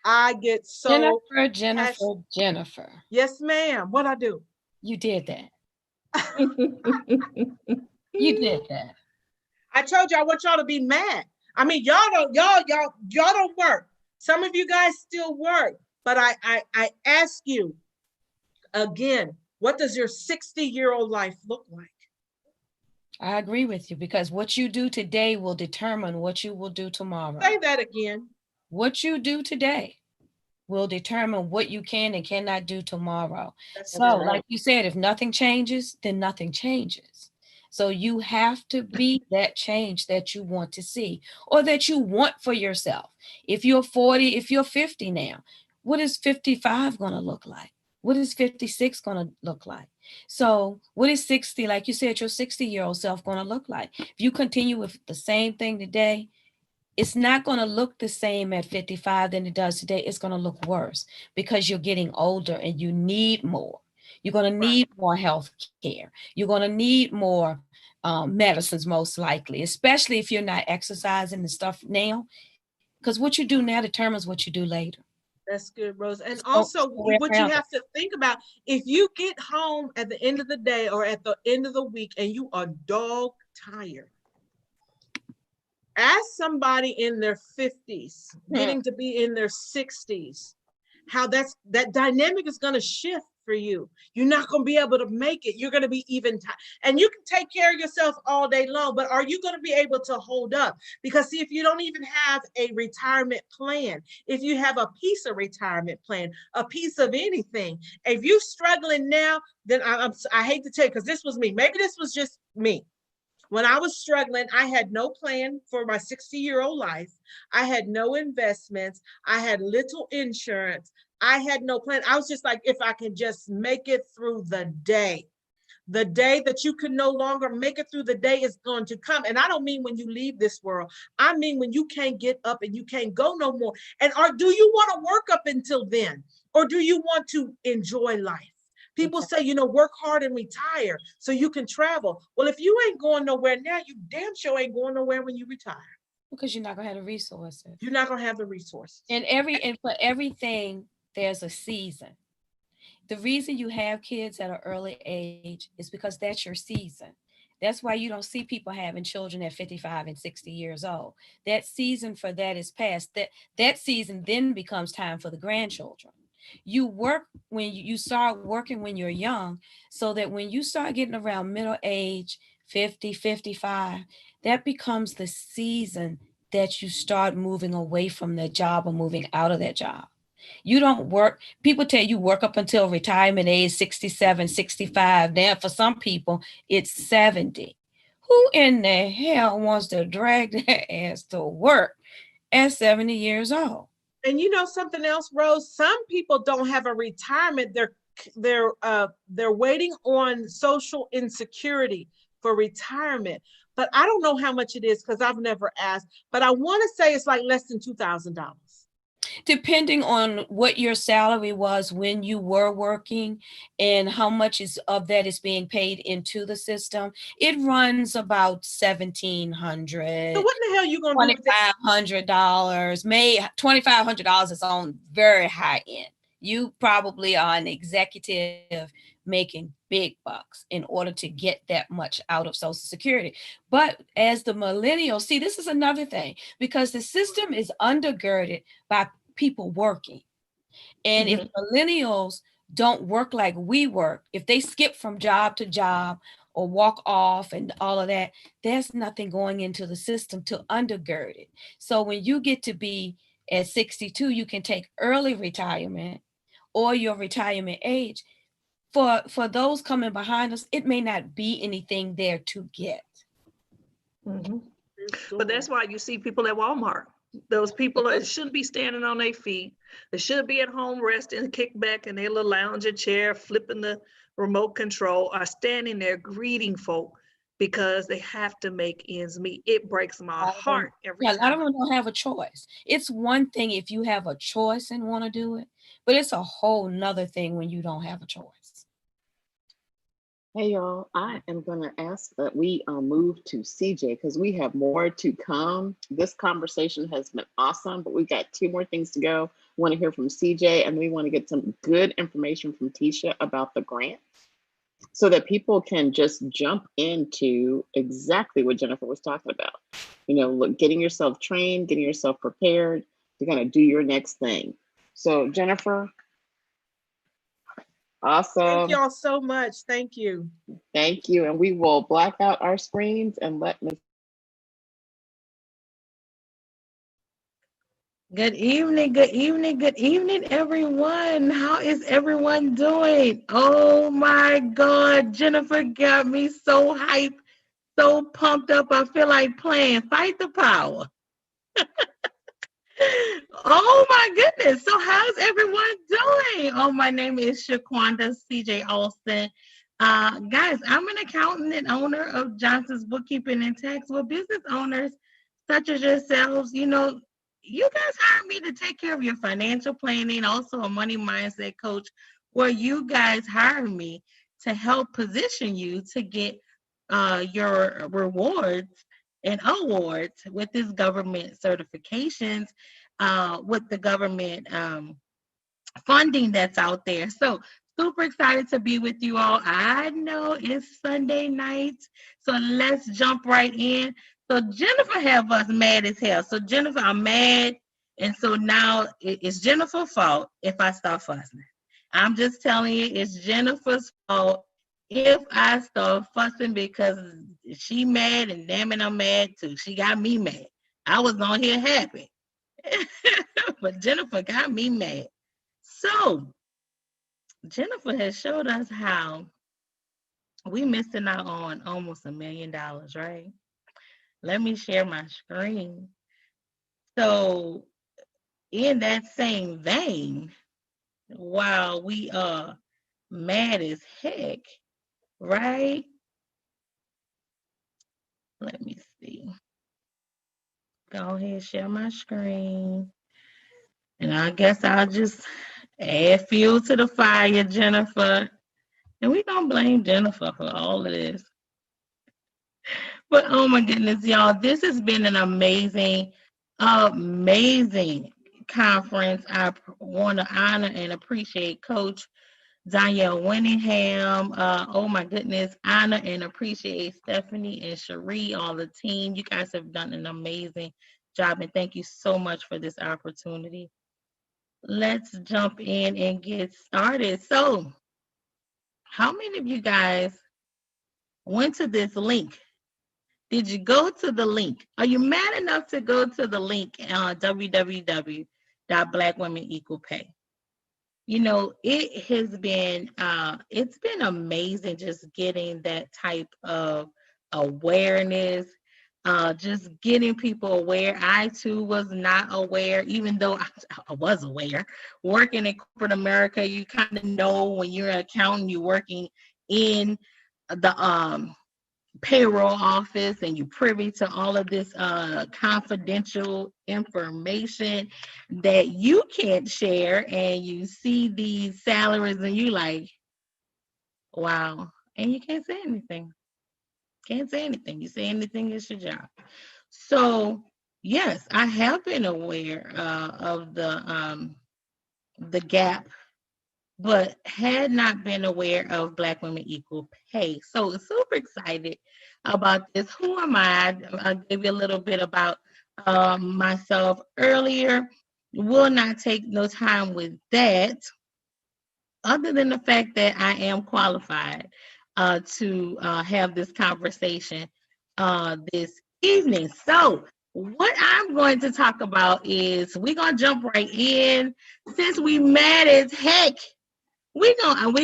I get so Jennifer. Yes, ma'am. What I do? You did that. You did that. I told you I want y'all to be mad. I mean, y'all don't work. Some of you guys still work, but I ask you again, what does your 60-year-old life look like? I agree with you, because what you do today will determine what you will do tomorrow. Say that again. What you do today will determine what you can and cannot do tomorrow. So like you said, if nothing changes, then nothing changes. So you have to be that change that you want to see or that you want for yourself. If you're 40, if you're 50 now, what is 55 going to look like? What is 56 going to look like? So what is 60, like you said, your 60-year-old self going to look like? If you continue with the same thing today, it's not going to look the same at 55 than it does today. It's going to look worse because you're getting older and you need more. You're going to need more health care. You're going to need more medicines, most likely, especially if you're not exercising and stuff now. Because what you do now determines what you do later. That's good, Rose. And So also, we're what you around have to think about, if you get home at the end of the day or at the end of the week and you are dog tired, ask somebody in their 50s, getting to be in their 60s, how that dynamic is going to shift for you. You're not going to be able to make it. You're going to be even tired. And you can take care of yourself all day long, but are you going to be able to hold up? Because see, if you don't even have a retirement plan, if you have a piece of retirement plan, a piece of anything, if you're struggling now, then I hate to tell you, because this was me. Maybe this was just me. When I was struggling, I had no plan for my 60-year-old life. I had no investments. I had little insurance. I had no plan. I was just like, if I can just make it through the day that you can no longer make it through the day is going to come. And I don't mean when you leave this world. I mean when you can't get up and you can't go no more. And do you want to work up until then? Or do you want to enjoy life? People say, work hard and retire so you can travel. Well, if you ain't going nowhere now, you damn sure ain't going nowhere when you retire. Because you're not going to have the resources. You're not going to have the resources. And for everything, there's a season. The reason you have kids at an early age is because that's your season. That's why you don't see people having children at 55 and 60 years old. That season for that is past. That season then becomes time for the grandchildren. You work when you start working when you're young, so that when you start getting around middle age, 50, 55, that becomes the season that you start moving away from that job or moving out of that job. You don't work. People tell you work up until retirement age, 67, 65. Now, for some people, it's 70. Who in the hell wants to drag their ass to work at 70 years old? And something else, Rose, some people don't have a retirement. They're waiting on Social Insecurity for retirement. But I don't know how much it is because I've never asked. But I want to say it's like less than $2,000. Depending on what your salary was when you were working and how much of that is being paid into the system, it runs about $1,700. So what the hell you gonna do with that? $2,500. Maybe $2,500 is on very high end. You probably are an executive making big bucks in order to get that much out of Social Security. But as the millennials, see, this is another thing, because the system is undergirded by people working. And if millennials don't work like we work, if they skip from job to job or walk off and all of that, there's nothing going into the system to undergird it. So when you get to be at 62, you can take early retirement or your retirement age. For those coming behind us, it may not be anything there to get. But that's why you see people at Walmart. Those people shouldn't be standing on their feet. They should be at home resting, kick back in their little lounging chair, flipping the remote control, or standing there greeting folk because they have to make ends meet. It breaks my heart every time. A lot of them don't have a choice. It's one thing if you have a choice and want to do it, but it's a whole nother thing when you don't have a choice. Hey y'all, I am going to ask that we move to CJ because we have more to come. This conversation has been awesome, but we got 2 more things to go. We want to hear from CJ, and we want to get some good information from Tisha about the grant so that people can just jump into exactly what Jennifer was talking about. Look, getting yourself trained, getting yourself prepared to kind of do your next thing. So Jennifer. Awesome. Thank y'all so much. Thank you. Thank you. And we will black out our screens and let Ms. Good evening, everyone. How is everyone doing? Oh my God, Jennifer got me so hyped, so pumped up. I feel like playing Fight the Power. Oh my goodness. So how's everyone doing? Oh, my name is Shaquanda CJ Alston. Guys, I'm an accountant and owner of Johnson's Bookkeeping and Tax. Well, business owners such as yourselves, you guys hired me to take care of your financial planning, also a money mindset coach where you guys hire me to help position you to get your rewards and awards with this government certifications, with the government funding that's out there. So super excited to be with you all. I know it's Sunday night, so let's jump right in. So Jennifer have us mad as hell. So Jennifer, I'm mad, and so now it's Jennifer's fault if I start fussing. I'm just telling you, it's Jennifer's fault if I start fussing because she mad, and damn it, I'm mad too. She got me mad. I was on here happy, but Jennifer got me mad. So Jennifer has showed us how we missing out on almost $1 million, right? Let me share my screen. So in that same vein, while we are mad as heck, right? Let me see. Go ahead, share my screen. And I guess I'll just add fuel to the fire, Jennifer. And we're going to blame Jennifer for all of this. But oh my goodness, y'all, this has been an amazing conference. I want to honor and appreciate Coach Danielle Winningham. Oh my goodness, honor and appreciate Stephanie and Cherie, all the team. You guys have done an amazing job, and thank you so much for this opportunity. Let's jump in and get started. So, how many of you guys went to this link? Did you go to the link? Are you mad enough to go to the link on www.blackwomenequalpay? You know, it has been it's been amazing just getting that type of awareness, just getting people aware. I too was not aware, even though I was aware. Working in corporate America, you kind of know when you're an accountant, you're working in the payroll office and you're privy to all of this confidential information that you can't share, and you see these salaries and you like, wow, and you can't say anything. You say anything, it's your job. So yes, I have been aware of the gap, but had not been aware of Black Women Equal Pay. So super excited about this. Who am I? I gave you a little bit about myself earlier. Will not take no time with that, other than the fact that I am qualified to have this conversation this evening. So what I'm going to talk about is we're going to jump right in. Since we mad as heck, we're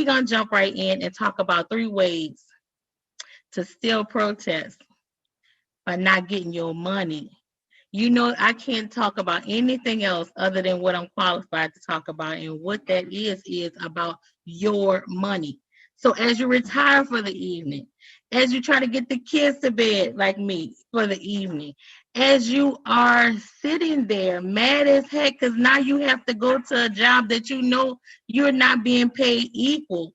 gonna jump right in and talk about 3 ways to still protest by not getting your money. You know, I can't talk about anything else other than what I'm qualified to talk about, and what that is about your money. So as you retire for the evening, as you try to get the kids to bed like me for the evening, as you are sitting there mad as heck because now you have to go to a job that you know you're not being paid equal.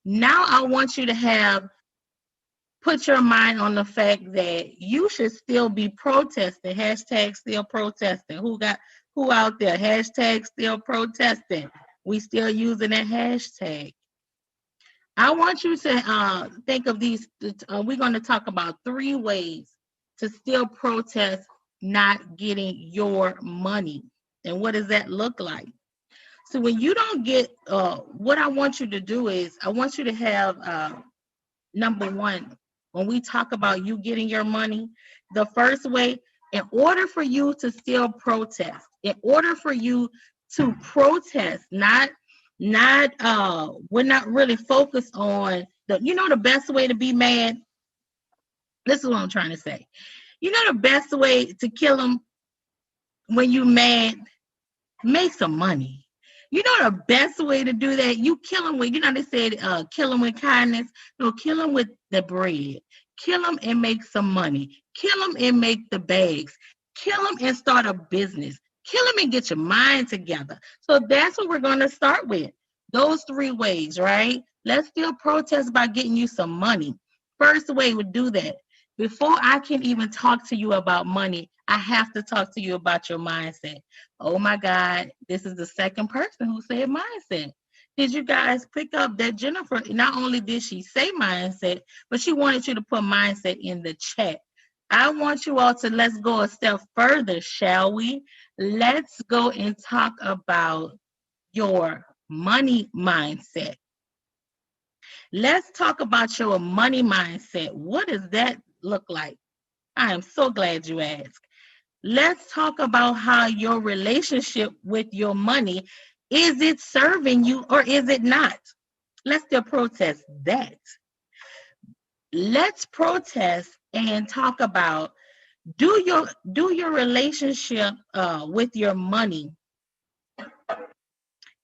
Now I want you to put your mind on the fact that you should still be protesting. Hashtag still protesting. Who out there? Hashtag still protesting. We still using that hashtag. I want you to think of these. We're going to talk about 3 ways to still protest not getting your money. And what does that look like? So when you don't get, what I want you to do is, I want you to have, number 1, when we talk about you getting your money, the first way, in order for you to still protest, in order for you to protest, we're not really focused on the best way to be mad. This is what I'm trying to say. You know, the best way to kill them when you mad, make some money. You know the best way to do that? You kill them with, they said kill them with kindness. No, kill them with the bread. Kill them and make some money. Kill them and make the bags. Kill them and start a business. Kill them and get your mind together. So that's what we're going to start with. Those 3 ways, right? Let's still protest by getting you some money. First way would do that. Before I can even talk to you about money, I have to talk to you about your mindset. Oh my God, this is the second person who said mindset. Did you guys pick up that Jennifer, not only did she say mindset, but she wanted you to put mindset in the chat. I want you all to let's go a step further, shall we? Let's go and talk about your money mindset. Let's talk about your money mindset. What does that look like? I am so glad you asked. Let's talk about how your relationship with your money, is it serving you or is it not? Let's still protest that. Let's protest and talk about, do your relationship with your money,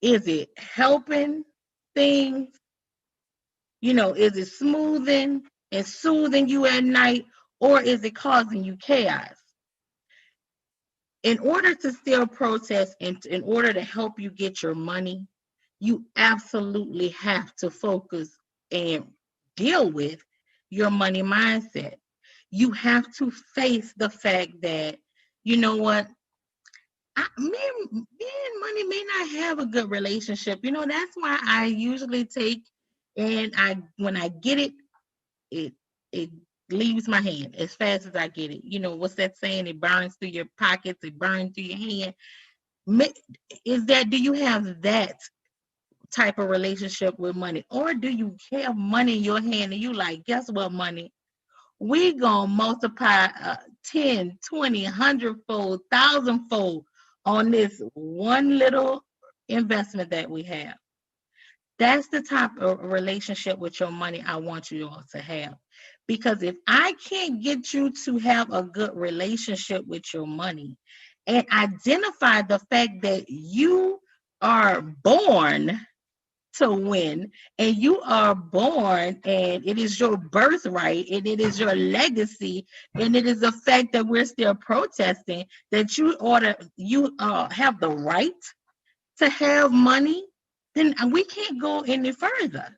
is it helping things? Is it smoothing and soothing you at night, or is it causing you chaos? In order to still protest and in order to help you get your money, you absolutely have to focus and deal with your money mindset. You have to face the fact that, you know what, me and money may not have a good relationship. That's why I usually take, and when I get it, it leaves my hand as fast as I get it. What's that saying? It burns through your pockets, it burns through your hand. Do you have that type of relationship with money? Or do you have money in your hand and you like, guess what, money? We gonna multiply 10, 20, 100-fold, 1,000-fold on this one little investment that we have. That's the type of relationship with your money I want you all to have. Because if I can't get you to have a good relationship with your money and identify the fact that you are born to win, and you are born, and it is your birthright, and it is your legacy, and it is the fact that we're still protesting that you have the right to have money, then we can't go any further.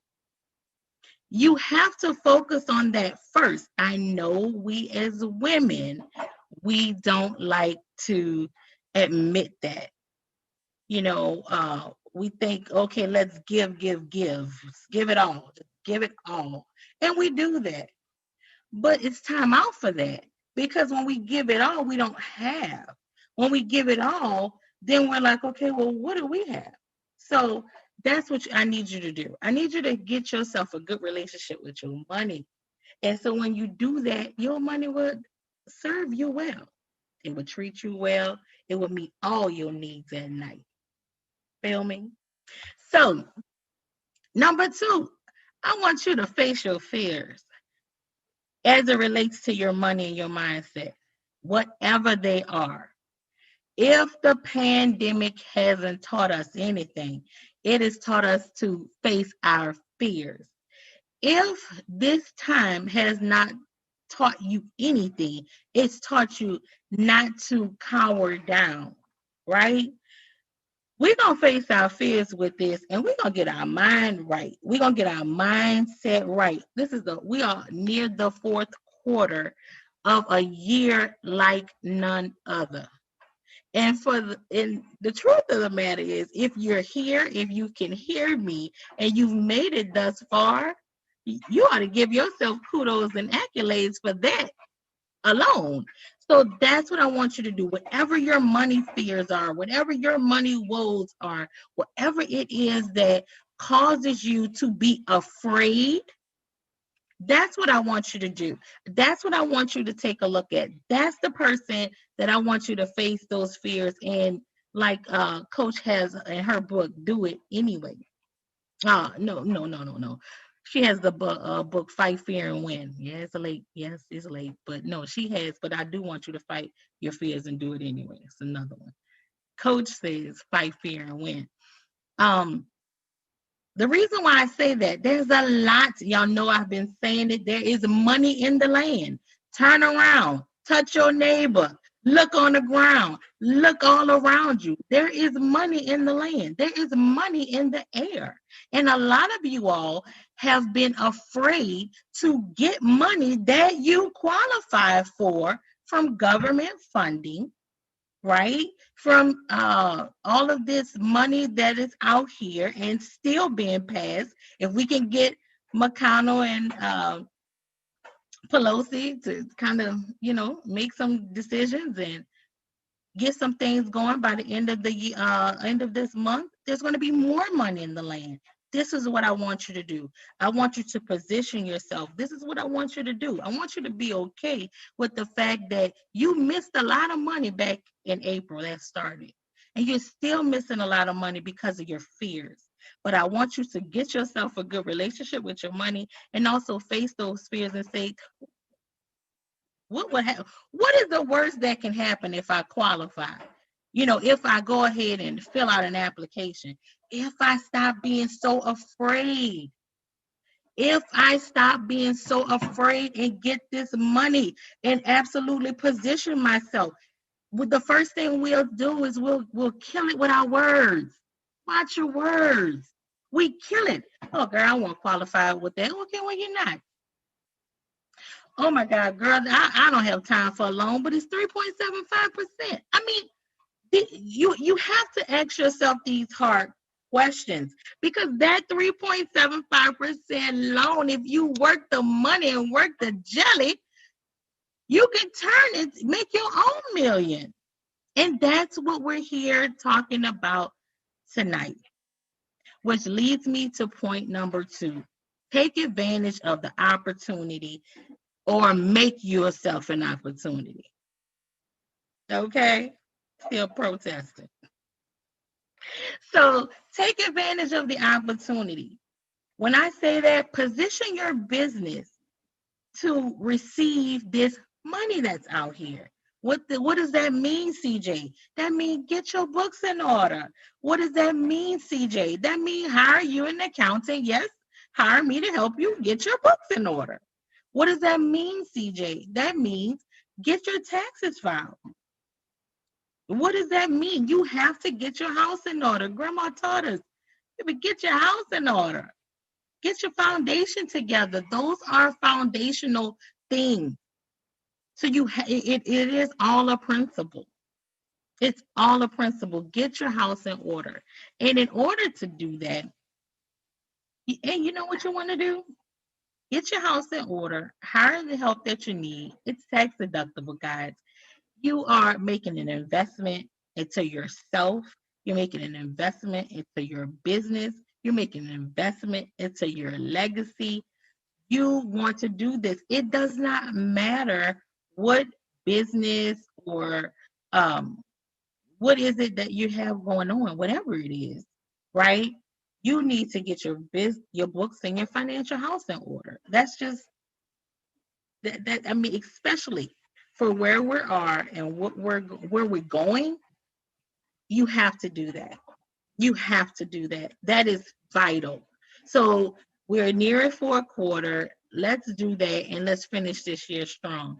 You have to focus on that first. I know we as women, we don't like to admit that. We think, okay, let's give it all, give it all. And we do that. But it's time out for that, because when we give it all, we don't have. When we give it all, then we're like, okay, well, what do we have? So that's what I need you to do. I need you to get yourself a good relationship with your money. And so when you do that, your money would serve you well. It would treat you well. It would meet all your needs at night. Feel me? So, number 2, I want you to face your fears as it relates to your money and your mindset, whatever they are. If the pandemic hasn't taught us anything, it has taught us to face our fears. If this time has not taught you anything, it's taught you not to cower down, right? We're going to face our fears with this, and we're going to get our mind right. We're going to get our mindset right. We are near the 4th quarter of a year like none other. And the truth of the matter is, if you're here, if you can hear me, and you've made it thus far, you ought to give yourself kudos and accolades for that alone. So that's what I want you to do. Whatever your money fears are, whatever your money woes are, whatever it is that causes you to be afraid, that's what I want you to do. That's what I want you to take a look at. That's the person that I want you to face those fears. And like Coach has in her book, Do It Anyway. No. She has the book Fight, Fear, and Win. Yes, it's late. But no, she has. But I do want you to fight your fears and do it anyway. It's another one. Coach says Fight, Fear, and Win. The reason why I say that, there's a lot. Y'all know I've been saying it. There is money in the land. Turn around. Touch your neighbor. Look on the ground. Look all around you. There is money in the land. There is money in the air. And a lot of you all have been afraid to get money that you qualify for from government funding, right? From all of this money that is out here and still being passed. If we can get McConnell and Pelosi to kind of, make some decisions and get some things going by the end of the end of this month, there's going to be more money in the land. This is what I want you to do. I want you to position yourself. This is what I want you to do. I want you to be okay with the fact that you missed a lot of money back in April that started, and you're still missing a lot of money because of your fears. But I want you to get yourself a good relationship with your money and also face those fears and say, what would happen? What is the worst that can happen if I qualify? If I go ahead and fill out an application, if I stop being so afraid, and get this money and absolutely position myself, the first thing we'll do is we'll kill it with our words. Watch your words. We kill it. Oh, girl, I won't qualify with that. Okay, well, you're not. Oh my God, girl, I don't have time for a loan, but it's 3.75%. I mean, you have to ask yourself these hard questions, because that 3.75% loan, if you work the money and work the jelly, you can turn it, make your own million. And that's what we're here talking about tonight, which leads me to point number 2. Take advantage of the opportunity, or make yourself an opportunity. Okay? Still protesting. So take advantage of the opportunity. When I say that, position your business to receive this money that's out here. What does that mean, CJ? That means get your books in order. What does that mean, CJ? That means hire you an accountant. Yes, hire me to help you get your books in order. What does that mean, CJ? That means get your taxes filed. What does that mean? You have to get your house in order. Grandma taught us, get your house in order. Get your foundation together. Those are foundational things. So it is all a principle. It's all a principle. Get your house in order. And in order to do that, and you know what you want to do? Get your house in order. Hire the help that you need. It's tax deductible, guys. You are making an investment into yourself. You're making an investment into your business. You're making an investment into your legacy. You want to do this. It does not matter what business or what is it that you have going on, whatever it is, right? You need to get your books and your financial house in order. That's just that. I mean, especially for where we are and where we're going, you have to do that. You have to do that. That is vital. So we're nearing for a quarter. Let's do that and let's finish this year strong.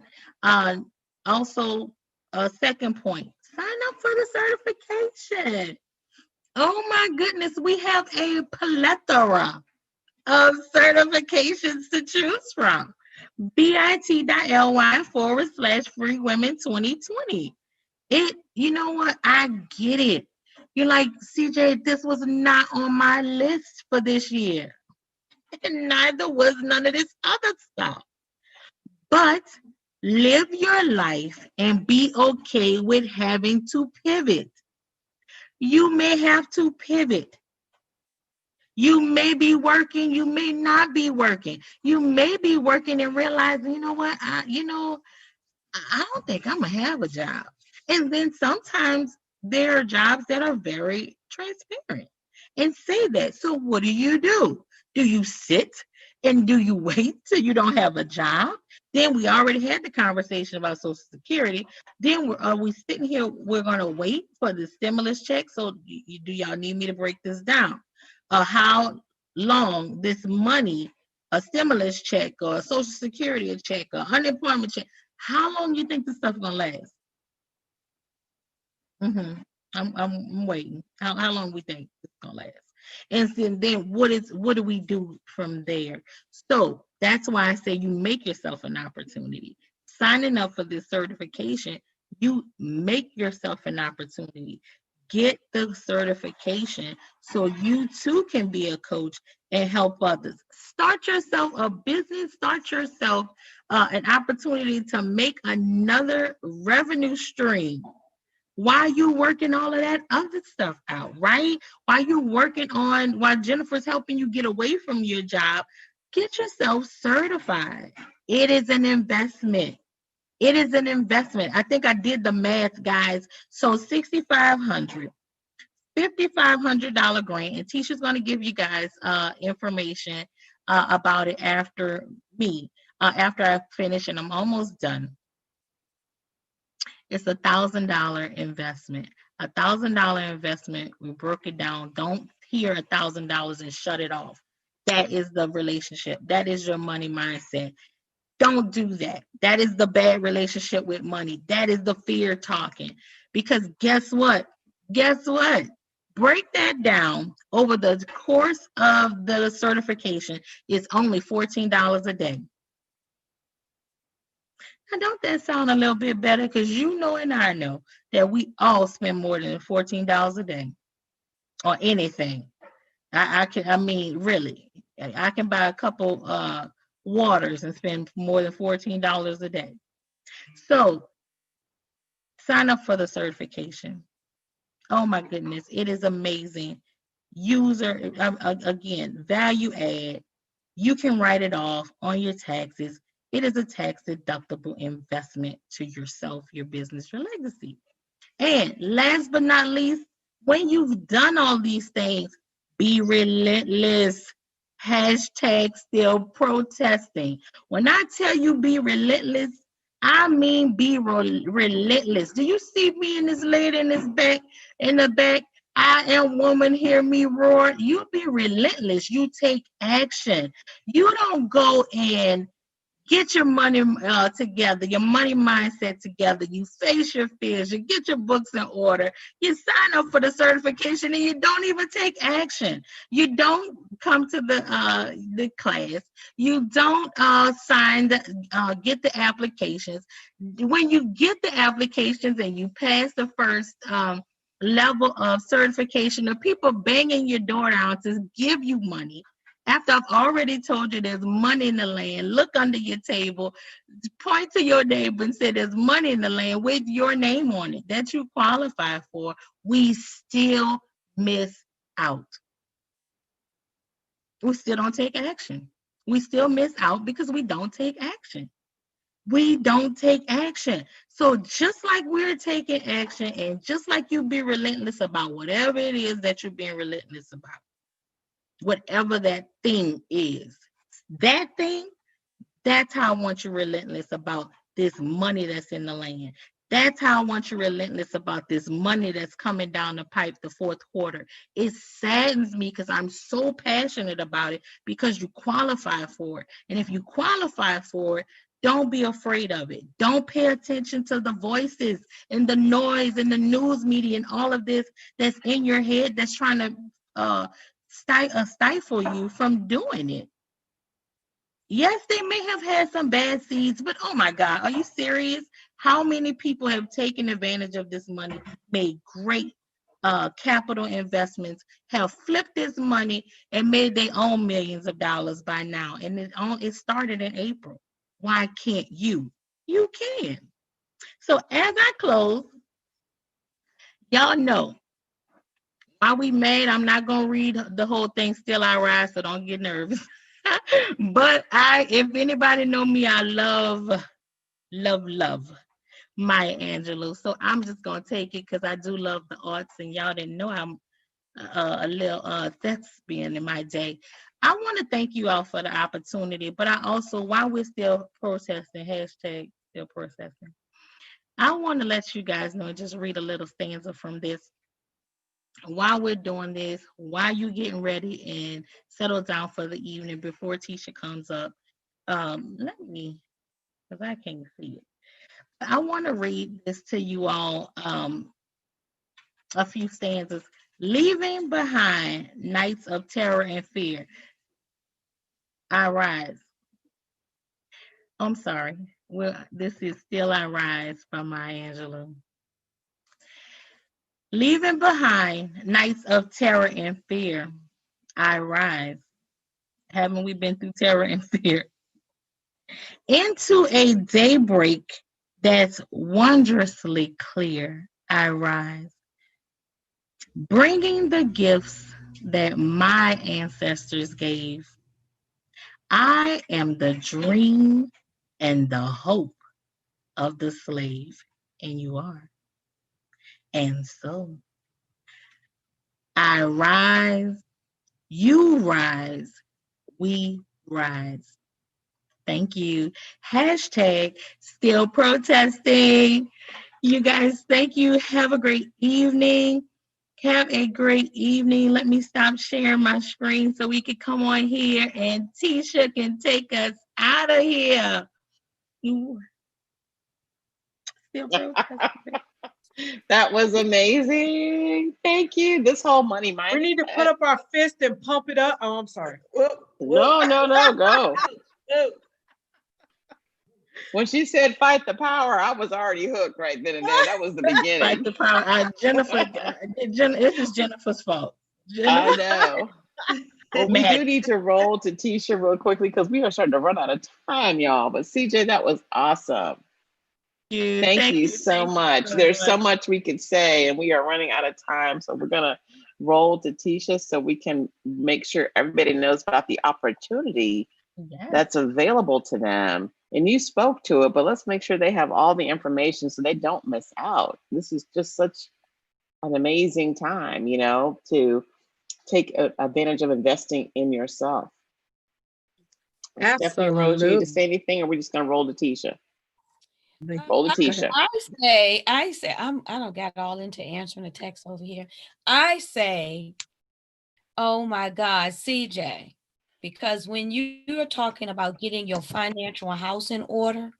Also, a second point, sign up for the certification. Oh my goodness, we have a plethora of certifications to choose from. bit.ly/free women 2020. You know what? I get it. You're like, CJ, this was not on my list for this year. And neither was none of this other stuff. But live your life and be okay with having to pivot. You may have to pivot. You may be working, you may not be working. You may be working and realizing, you know what, I don't think I'm going to have a job. And then sometimes there are jobs that are very transparent and say that. So what do? Do you sit and do you wait till you don't have a job? Then we already had the conversation about Social Security. Then are we sitting here, we're going to wait for the stimulus check? So do y'all need me to break this down? How long this money, a stimulus check or a Social Security check or unemployment check, how long do you think this stuff is going to last? I'm waiting. How long we think it's going to last? And then what do we do from there? So that's why I say you make yourself an opportunity. Signing up for this certification, you make yourself an opportunity. Get the certification so you too can be a coach and help others. Start yourself a business, start yourself an opportunity to make another revenue stream while you working all of that other stuff out, right? While Jennifer's helping you get away from your job, get yourself certified. It is an investment. It is an investment. I think I did the math, guys. So $6,500, $5,500 grant, and Tisha's going to give you guys information about it after I finish, and I'm almost done. It's $1,000 investment. $1,000 investment. We broke it down. Don't hear $1,000 and shut it off. That is the relationship. That is your money mindset. Don't do that. That is the bad relationship with money. That is the fear talking. Because guess what? Break that down over the course of the certification. It's only $14 a day. Now, don't that sound a little bit better? Because you know and I know that we all spend more than $14 a day on anything. I mean, really, I can buy a couple waters and spend more than $14 a day. So sign up for the certification. Oh my goodness, it is amazing. User, again, value add. You can write it off on your taxes. It is a tax deductible investment to yourself, your business, your legacy. And last but not least, when you've done all these things, be relentless. Hashtag still protesting. When I tell you be relentless, I mean be relentless. Do you see me and this lady in the back? I am woman, hear me roar. You be relentless. You take action. You don't go and get your money together, your money mindset together. You face your fears. You get your books in order. You sign up for the certification, and you don't even take action. You don't come to the class. You don't get the applications. When you get the applications and you pass the first level of certification, the people banging your door down to give you money. After I've already told you there's money in the land, look under your table, point to your neighbor and say there's money in the land with your name on it that you qualify for, we still miss out. We still don't take action. We still miss out because we don't take action. We don't take action. So just like we're taking action, and just like you be relentless about whatever it is that you're being relentless about, whatever that thing is, that's how I want you relentless about this money that's in the land. That's how I want you relentless about this money that's coming down the pipe the fourth quarter. It saddens me because I'm so passionate about it, because you qualify for it. And if you qualify for it, don't be afraid of it. Don't pay attention to the voices and the noise and the news media and all of this that's in your head that's trying to stifle you from doing it. Yes, they may have had some bad seeds, but oh my God, are you serious? How many people have taken advantage of this money, made great capital investments, have flipped this money and made their own millions of dollars by now? And it started in April. Why can't you? You can. So as I close, y'all know, while we made, I'm not going to read the whole thing, Still I Rise, so don't get nervous. But if anybody know me, I love Maya Angelou. So I'm just going to take it because I do love the arts, and y'all didn't know I'm a little thespian in my day. I want to thank you all for the opportunity, but I also, while we're still protesting, hashtag still protesting, I want to let you guys know and just read a little stanza from this. While we're doing this, while you're getting ready and settle down for the evening before Tisha comes up, let me, because I can't see it. I want to read this to you all, a few stanzas. Leaving behind nights of terror and fear, I rise. I'm sorry. Well, this is Still I Rise by Maya Angelou. Leaving behind nights of terror and fear, I rise. Haven't we been through terror and fear? Into a daybreak that's wondrously clear, I rise. Bringing the gifts that my ancestors gave. I am the dream and the hope of the slave, and you are. And so I rise, you rise, we rise. Thank you. Hashtag still protesting. You guys, thank you. Have a great evening. Have a great evening. Let me stop sharing my screen so we can come on here and Tisha can take us out of here. That was amazing. Thank you. This whole money mindset. We need to put up our fist and pump it up. Oh, I'm sorry. No, go. When she said fight the power, I was already hooked right then and there. That was the beginning. Fight the power. This is Jennifer's fault. I know. Well, we do need to roll to Tisha real quickly because we are starting to run out of time, y'all. But CJ, that was awesome. Thank you so much. There's so much we could say, and we are running out of time. So we're going to roll to Tisha so we can make sure everybody knows about the opportunity that's available to them. And you spoke to it, but let's make sure they have all the information so they don't miss out. This is just such an amazing time, you know, to take advantage of investing in yourself. Stephanie or Rose, you need to say anything, or we're just going to roll to Tisha? Roll to Tisha. I say, I don't got all into answering the text over here. I say, oh my God, CJ, because when you're talking about getting your financial house in order,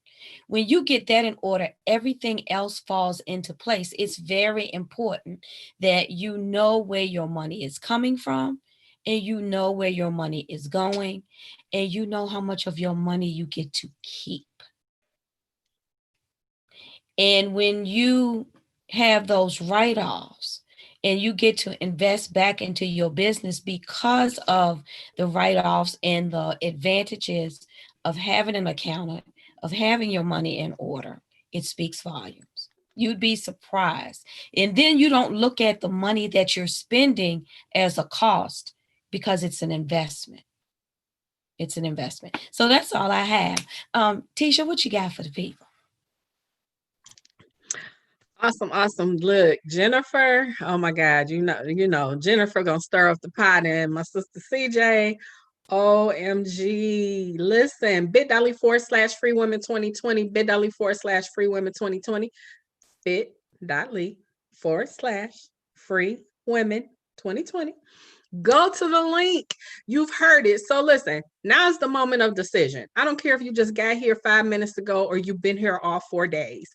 when you get that in order, everything else falls into place. It's very important that you know where your money is coming from, and you know where your money is going, and you know how much of your money you get to keep. And when you have those write-offs and you get to invest back into your business because of the write-offs and the advantages of having an accountant, of having your money in order, it speaks volumes. You'd be surprised. And then you don't look at the money that you're spending as a cost because it's an investment. It's an investment. So that's all I have. Tisha, what you got for the people? Awesome. Look, Jennifer, oh my God, you know, Jennifer gonna stir up the pot, and my sister CJ, OMG. Listen, bit.ly/free women 2020, bit.ly/free women 2020, bit.ly/free women 2020. Go to the link. You've heard it. So listen, now's the moment of decision. I don't care if you just got here 5 minutes ago or you've been here all 4 days.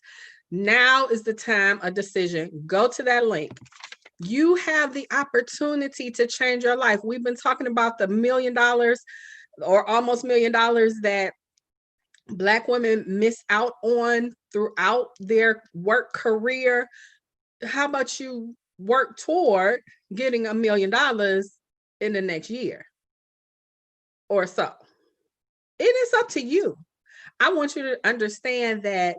Now is the time of decision. Go to that link. You have the opportunity to change your life. We've been talking about the $1 million or almost $1 million that Black women miss out on throughout their work career. How about you work toward getting $1 million in the next year or so? It is up to you. I want you to understand that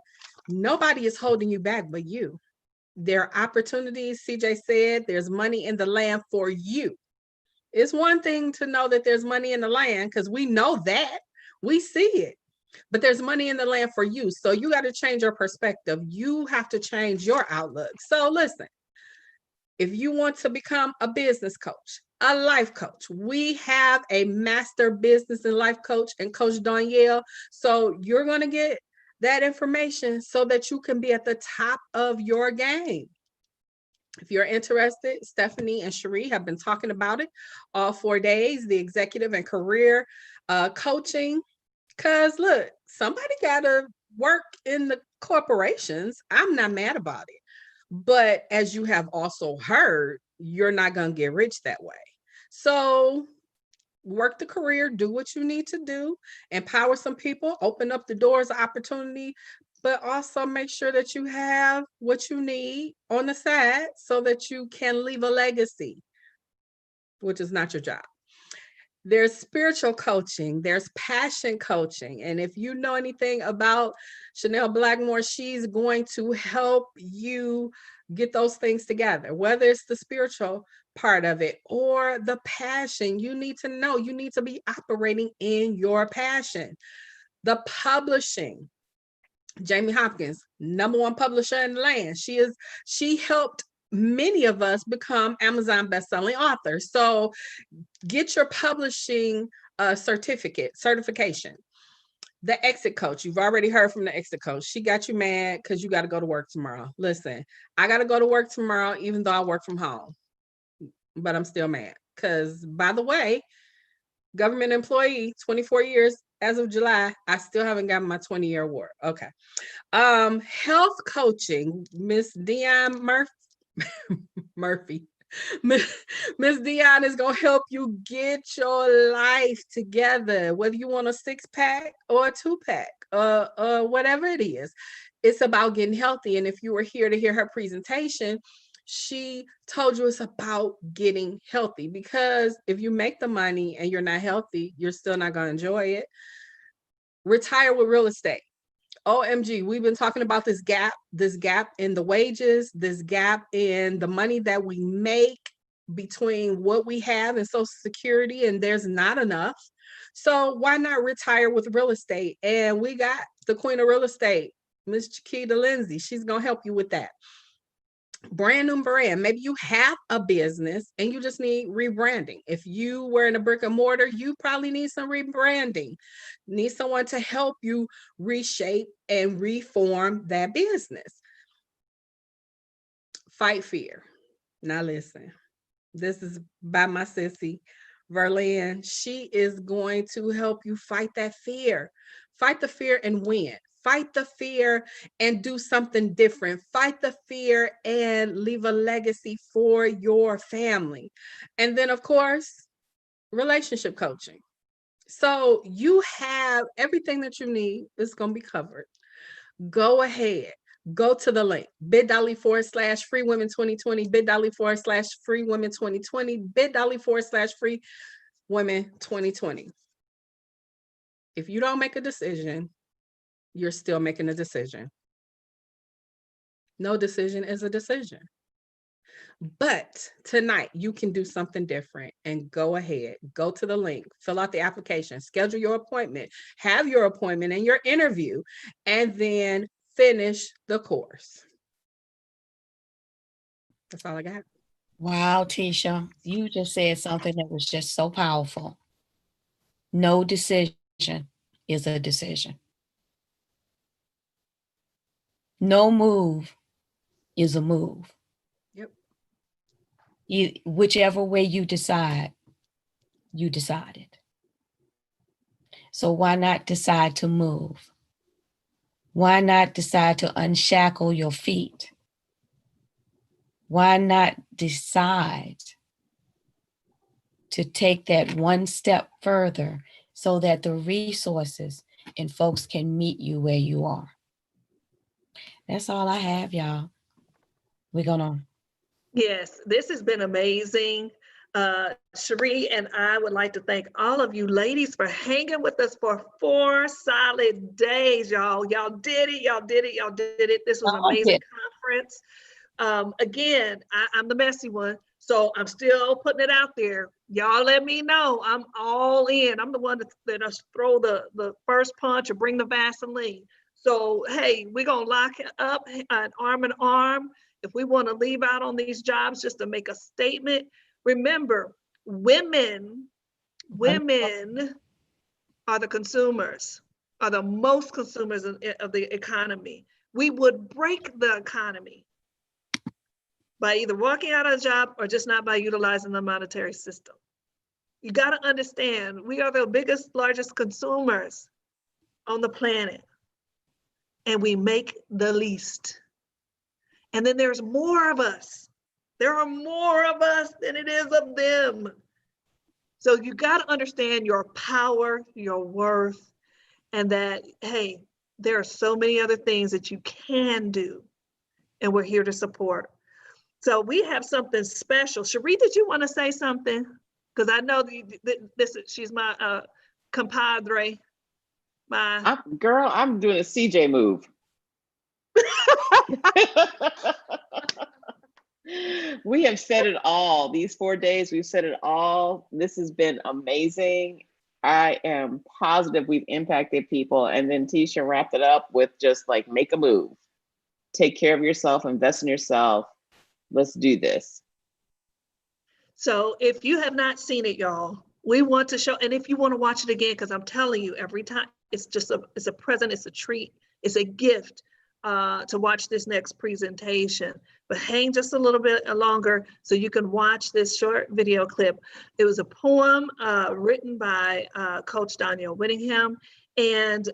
nobody is holding you back but you. There are opportunities. CJ said there's money in the land for you. It's one thing to know that there's money in the land because we know that. We see it. But there's money in the land for you. So you got to change your perspective. You have to change your outlook. So listen, if you want to become a business coach, a life coach, we have a master business and life coach and Coach Danielle. So you're going to get that information so that you can be at the top of your game. If you're interested, Stephanie and Cherie have been talking about it all 4 days, the executive and career coaching. Because look, somebody got to work in the corporations. I'm not mad about it. But as you have also heard, you're not going to get rich that way. So work the career, do what you need to do, empower some people, open up the doors of opportunity, but also make sure that you have what you need on the side so that you can leave a legacy, which is not your job. There's spiritual coaching, there's passion coaching. And if you know anything about Chanel Blackmore, she's going to help you get those things together, whether it's the spiritual part of it or the passion. You need to know, you need to be operating in your passion. The publishing, Jamie Hopkins, #1 publisher in the land. She helped many of us become Amazon bestselling authors. So get your publishing certification. The exit coach, you've already heard from the exit coach. She got you mad because you got to go to work tomorrow. Listen, I got to go to work tomorrow, even though I work from home, but I'm still mad because, by the way, government employee, 24 years as of July, I still haven't gotten my 20-year award. Okay. Health coaching, Miss Dion Murphy. Miss Dion is gonna help you get your life together, whether you want a 6-pack or a 2-pack, whatever it is. It's about getting healthy. And if you were here to hear her presentation, she told you it's about getting healthy, because if you make the money and you're not healthy, you're still not gonna enjoy it. Retire with real estate. OMG, we've been talking about this gap in the wages, this gap in the money that we make between what we have in Social Security, and there's not enough. So why not retire with real estate? And we got the queen of real estate, Miss Chiquita Lindsay. She's gonna help you with that. Brand new brand. Maybe you have a business and you just need rebranding. If you were in a brick and mortar, you probably need some rebranding. Need someone to help you reshape and reform that business. Fight fear. Now listen, this is by my sissy, Verlin. She is going to help you fight that fear. Fight the fear and win. Fight the fear and do something different. Fight the fear and leave a legacy for your family. And then, of course, relationship coaching. So you have everything that you need. It's going to be covered. Go ahead. Go to the link, bit.ly/freewomen2020, bit.ly/freewomen2020, bit.ly/freewomen2020. If you don't make a decision, you're still making a decision. No decision is a decision. But tonight you can do something different and go ahead, go to the link, fill out the application, schedule your appointment, have your appointment and your interview, and then finish the course. That's all I got. Wow, Tisha, you just said something that was just so powerful. No decision is a decision. No move is a move. Yep. Whichever way you decide, you decided. So why not decide to move? Why not decide to unshackle your feet? Why not decide to take that one step further so that the resources and folks can meet you where you are? That's all I have, y'all. We're gonna. Yes, this has been amazing. Cherie and I would like to thank all of you ladies for hanging with us for 4 solid days, y'all. Y'all did it, y'all did it, y'all did it. This was an amazing conference. Again, I'm the messy one, so I'm still putting it out there. Y'all let me know. I'm all in. I'm the one that throw the first punch or bring the Vaseline. So, hey, we're going to lock up arm in arm. If we want to leave out on these jobs just to make a statement, remember, women are the consumers, are the most consumers of the economy. We would break the economy by either walking out of a job or just not by utilizing the monetary system. You got to understand, we are the biggest, largest consumers on the planet, and we make the least. And then there's more of us There are more of us than it is of them. So you got to understand your power, your worth, and that, hey, there are so many other things that you can do, and we're here to support. So we have something special. Cherie, did you want to say something? Because I know she's my compadre. Girl, I'm doing a CJ move. We have said it all. These 4 days, we've said it all. This has been amazing. I am positive we've impacted people. And then Tisha wrapped it up with just like, make a move. Take care of yourself, invest in yourself. Let's do this. So if you have not seen it, y'all, we want to show, and if you want to watch it again, because I'm telling you, every time it's a present, it's a treat, it's a gift to watch this next presentation. But hang just a little bit longer so you can watch this short video clip. It was a poem written by Coach Danielle Whittingham. And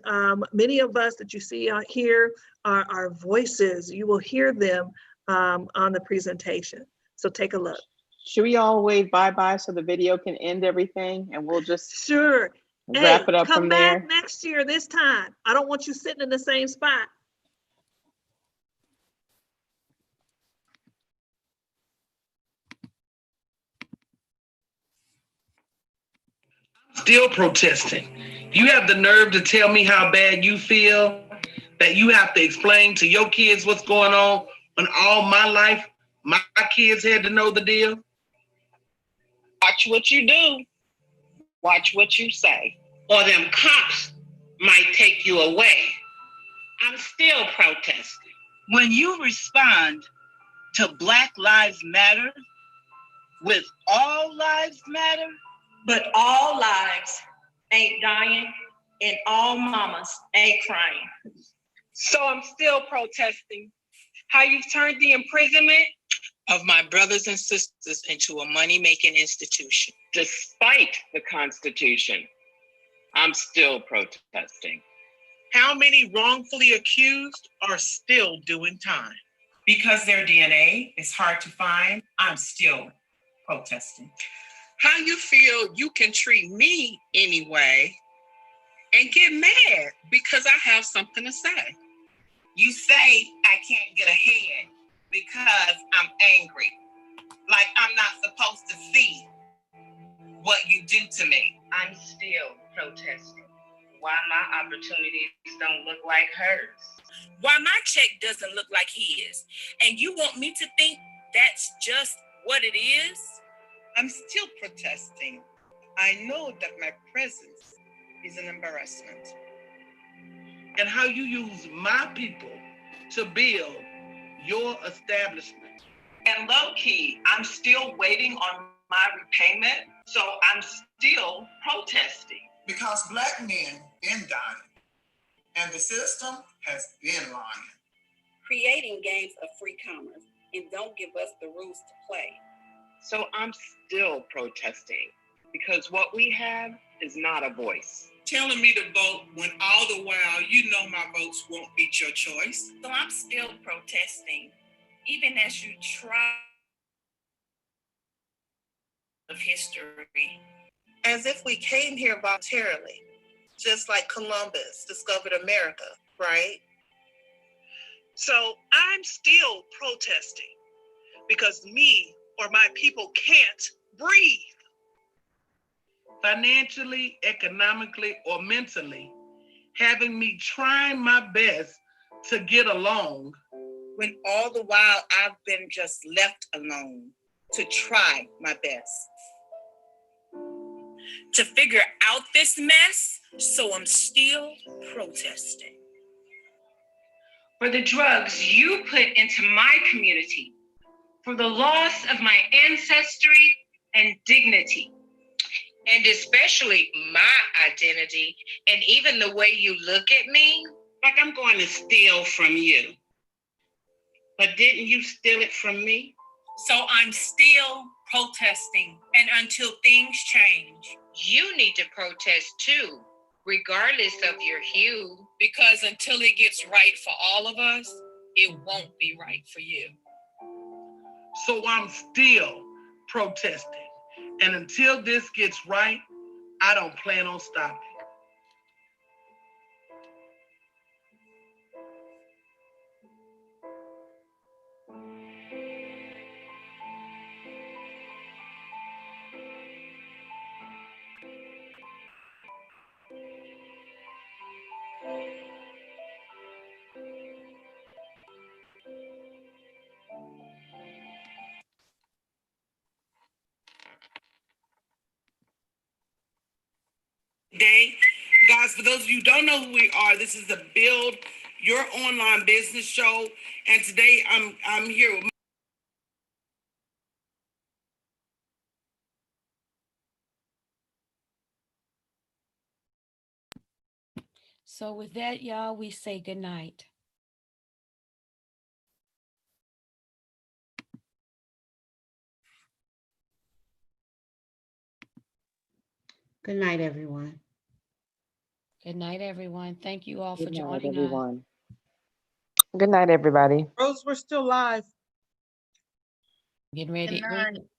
many of us that you see here are our voices. You will hear them on the presentation. So take a look. Should we all wave bye-bye so the video can end everything and we'll just wrap it up from there? Come back next year this time. I don't want you sitting in the same spot. Still protesting. You have the nerve to tell me how bad you feel, that you have to explain to your kids what's going on when all my life, my kids had to know the deal? Watch what you do. Watch what you say. Or them cops might take you away. I'm still protesting. When you respond to Black Lives Matter with all lives matter, but all lives ain't dying and all mamas ain't crying. So I'm still protesting how you've turned the imprisonment of my brothers and sisters into a money-making institution. Despite the Constitution, I'm still protesting. How many wrongfully accused are still doing time? Because their DNA is hard to find, I'm still protesting. How you feel you can treat me anyway and get mad because I have something to say. You say I can't get ahead because I'm angry, like I'm not supposed to see what you do to me. I'm still protesting why my opportunities don't look like hers. Why my check doesn't look like his. And you want me to think that's just what it is? I'm still protesting. I know that my presence is an embarrassment. And how you use my people to build your establishment. And low key, I'm still waiting on my repayment, so I'm still protesting. Because Black men been dying, and the system has been lying. Creating games of free commerce and don't give us the rules to play. So I'm still protesting because what we have is not a voice. Telling me to vote when all the while you know my votes won't beat your choice. So I'm still protesting, even as you try of history. As if we came here voluntarily, just like Columbus discovered America, right? So I'm still protesting because me or my people can't breathe. Financially, economically, or mentally, having me trying my best to get along. When all the while I've been just left alone to try my best. To figure out this mess, so I'm still protesting. For the drugs you put into my community, for the loss of my ancestry and dignity. And especially my identity, and even the way you look at me, like I'm going to steal from you. But didn't you steal it from me? So I'm still protesting, and until things change. You need to protest too, regardless of your hue. Because until it gets right for all of us, it won't be right for you. So I'm still protesting. And until this gets right, I don't plan on stopping. Today, guys, for those of you who don't know who we are, this is the Build Your Online Business Show. And today I'm here with So with that, y'all, we say good night. Good night, everyone. Good night, everyone. Thank you all for Good night, joining us. everyone. Good night, everybody. Rose, we're still live. Getting ready. Good night.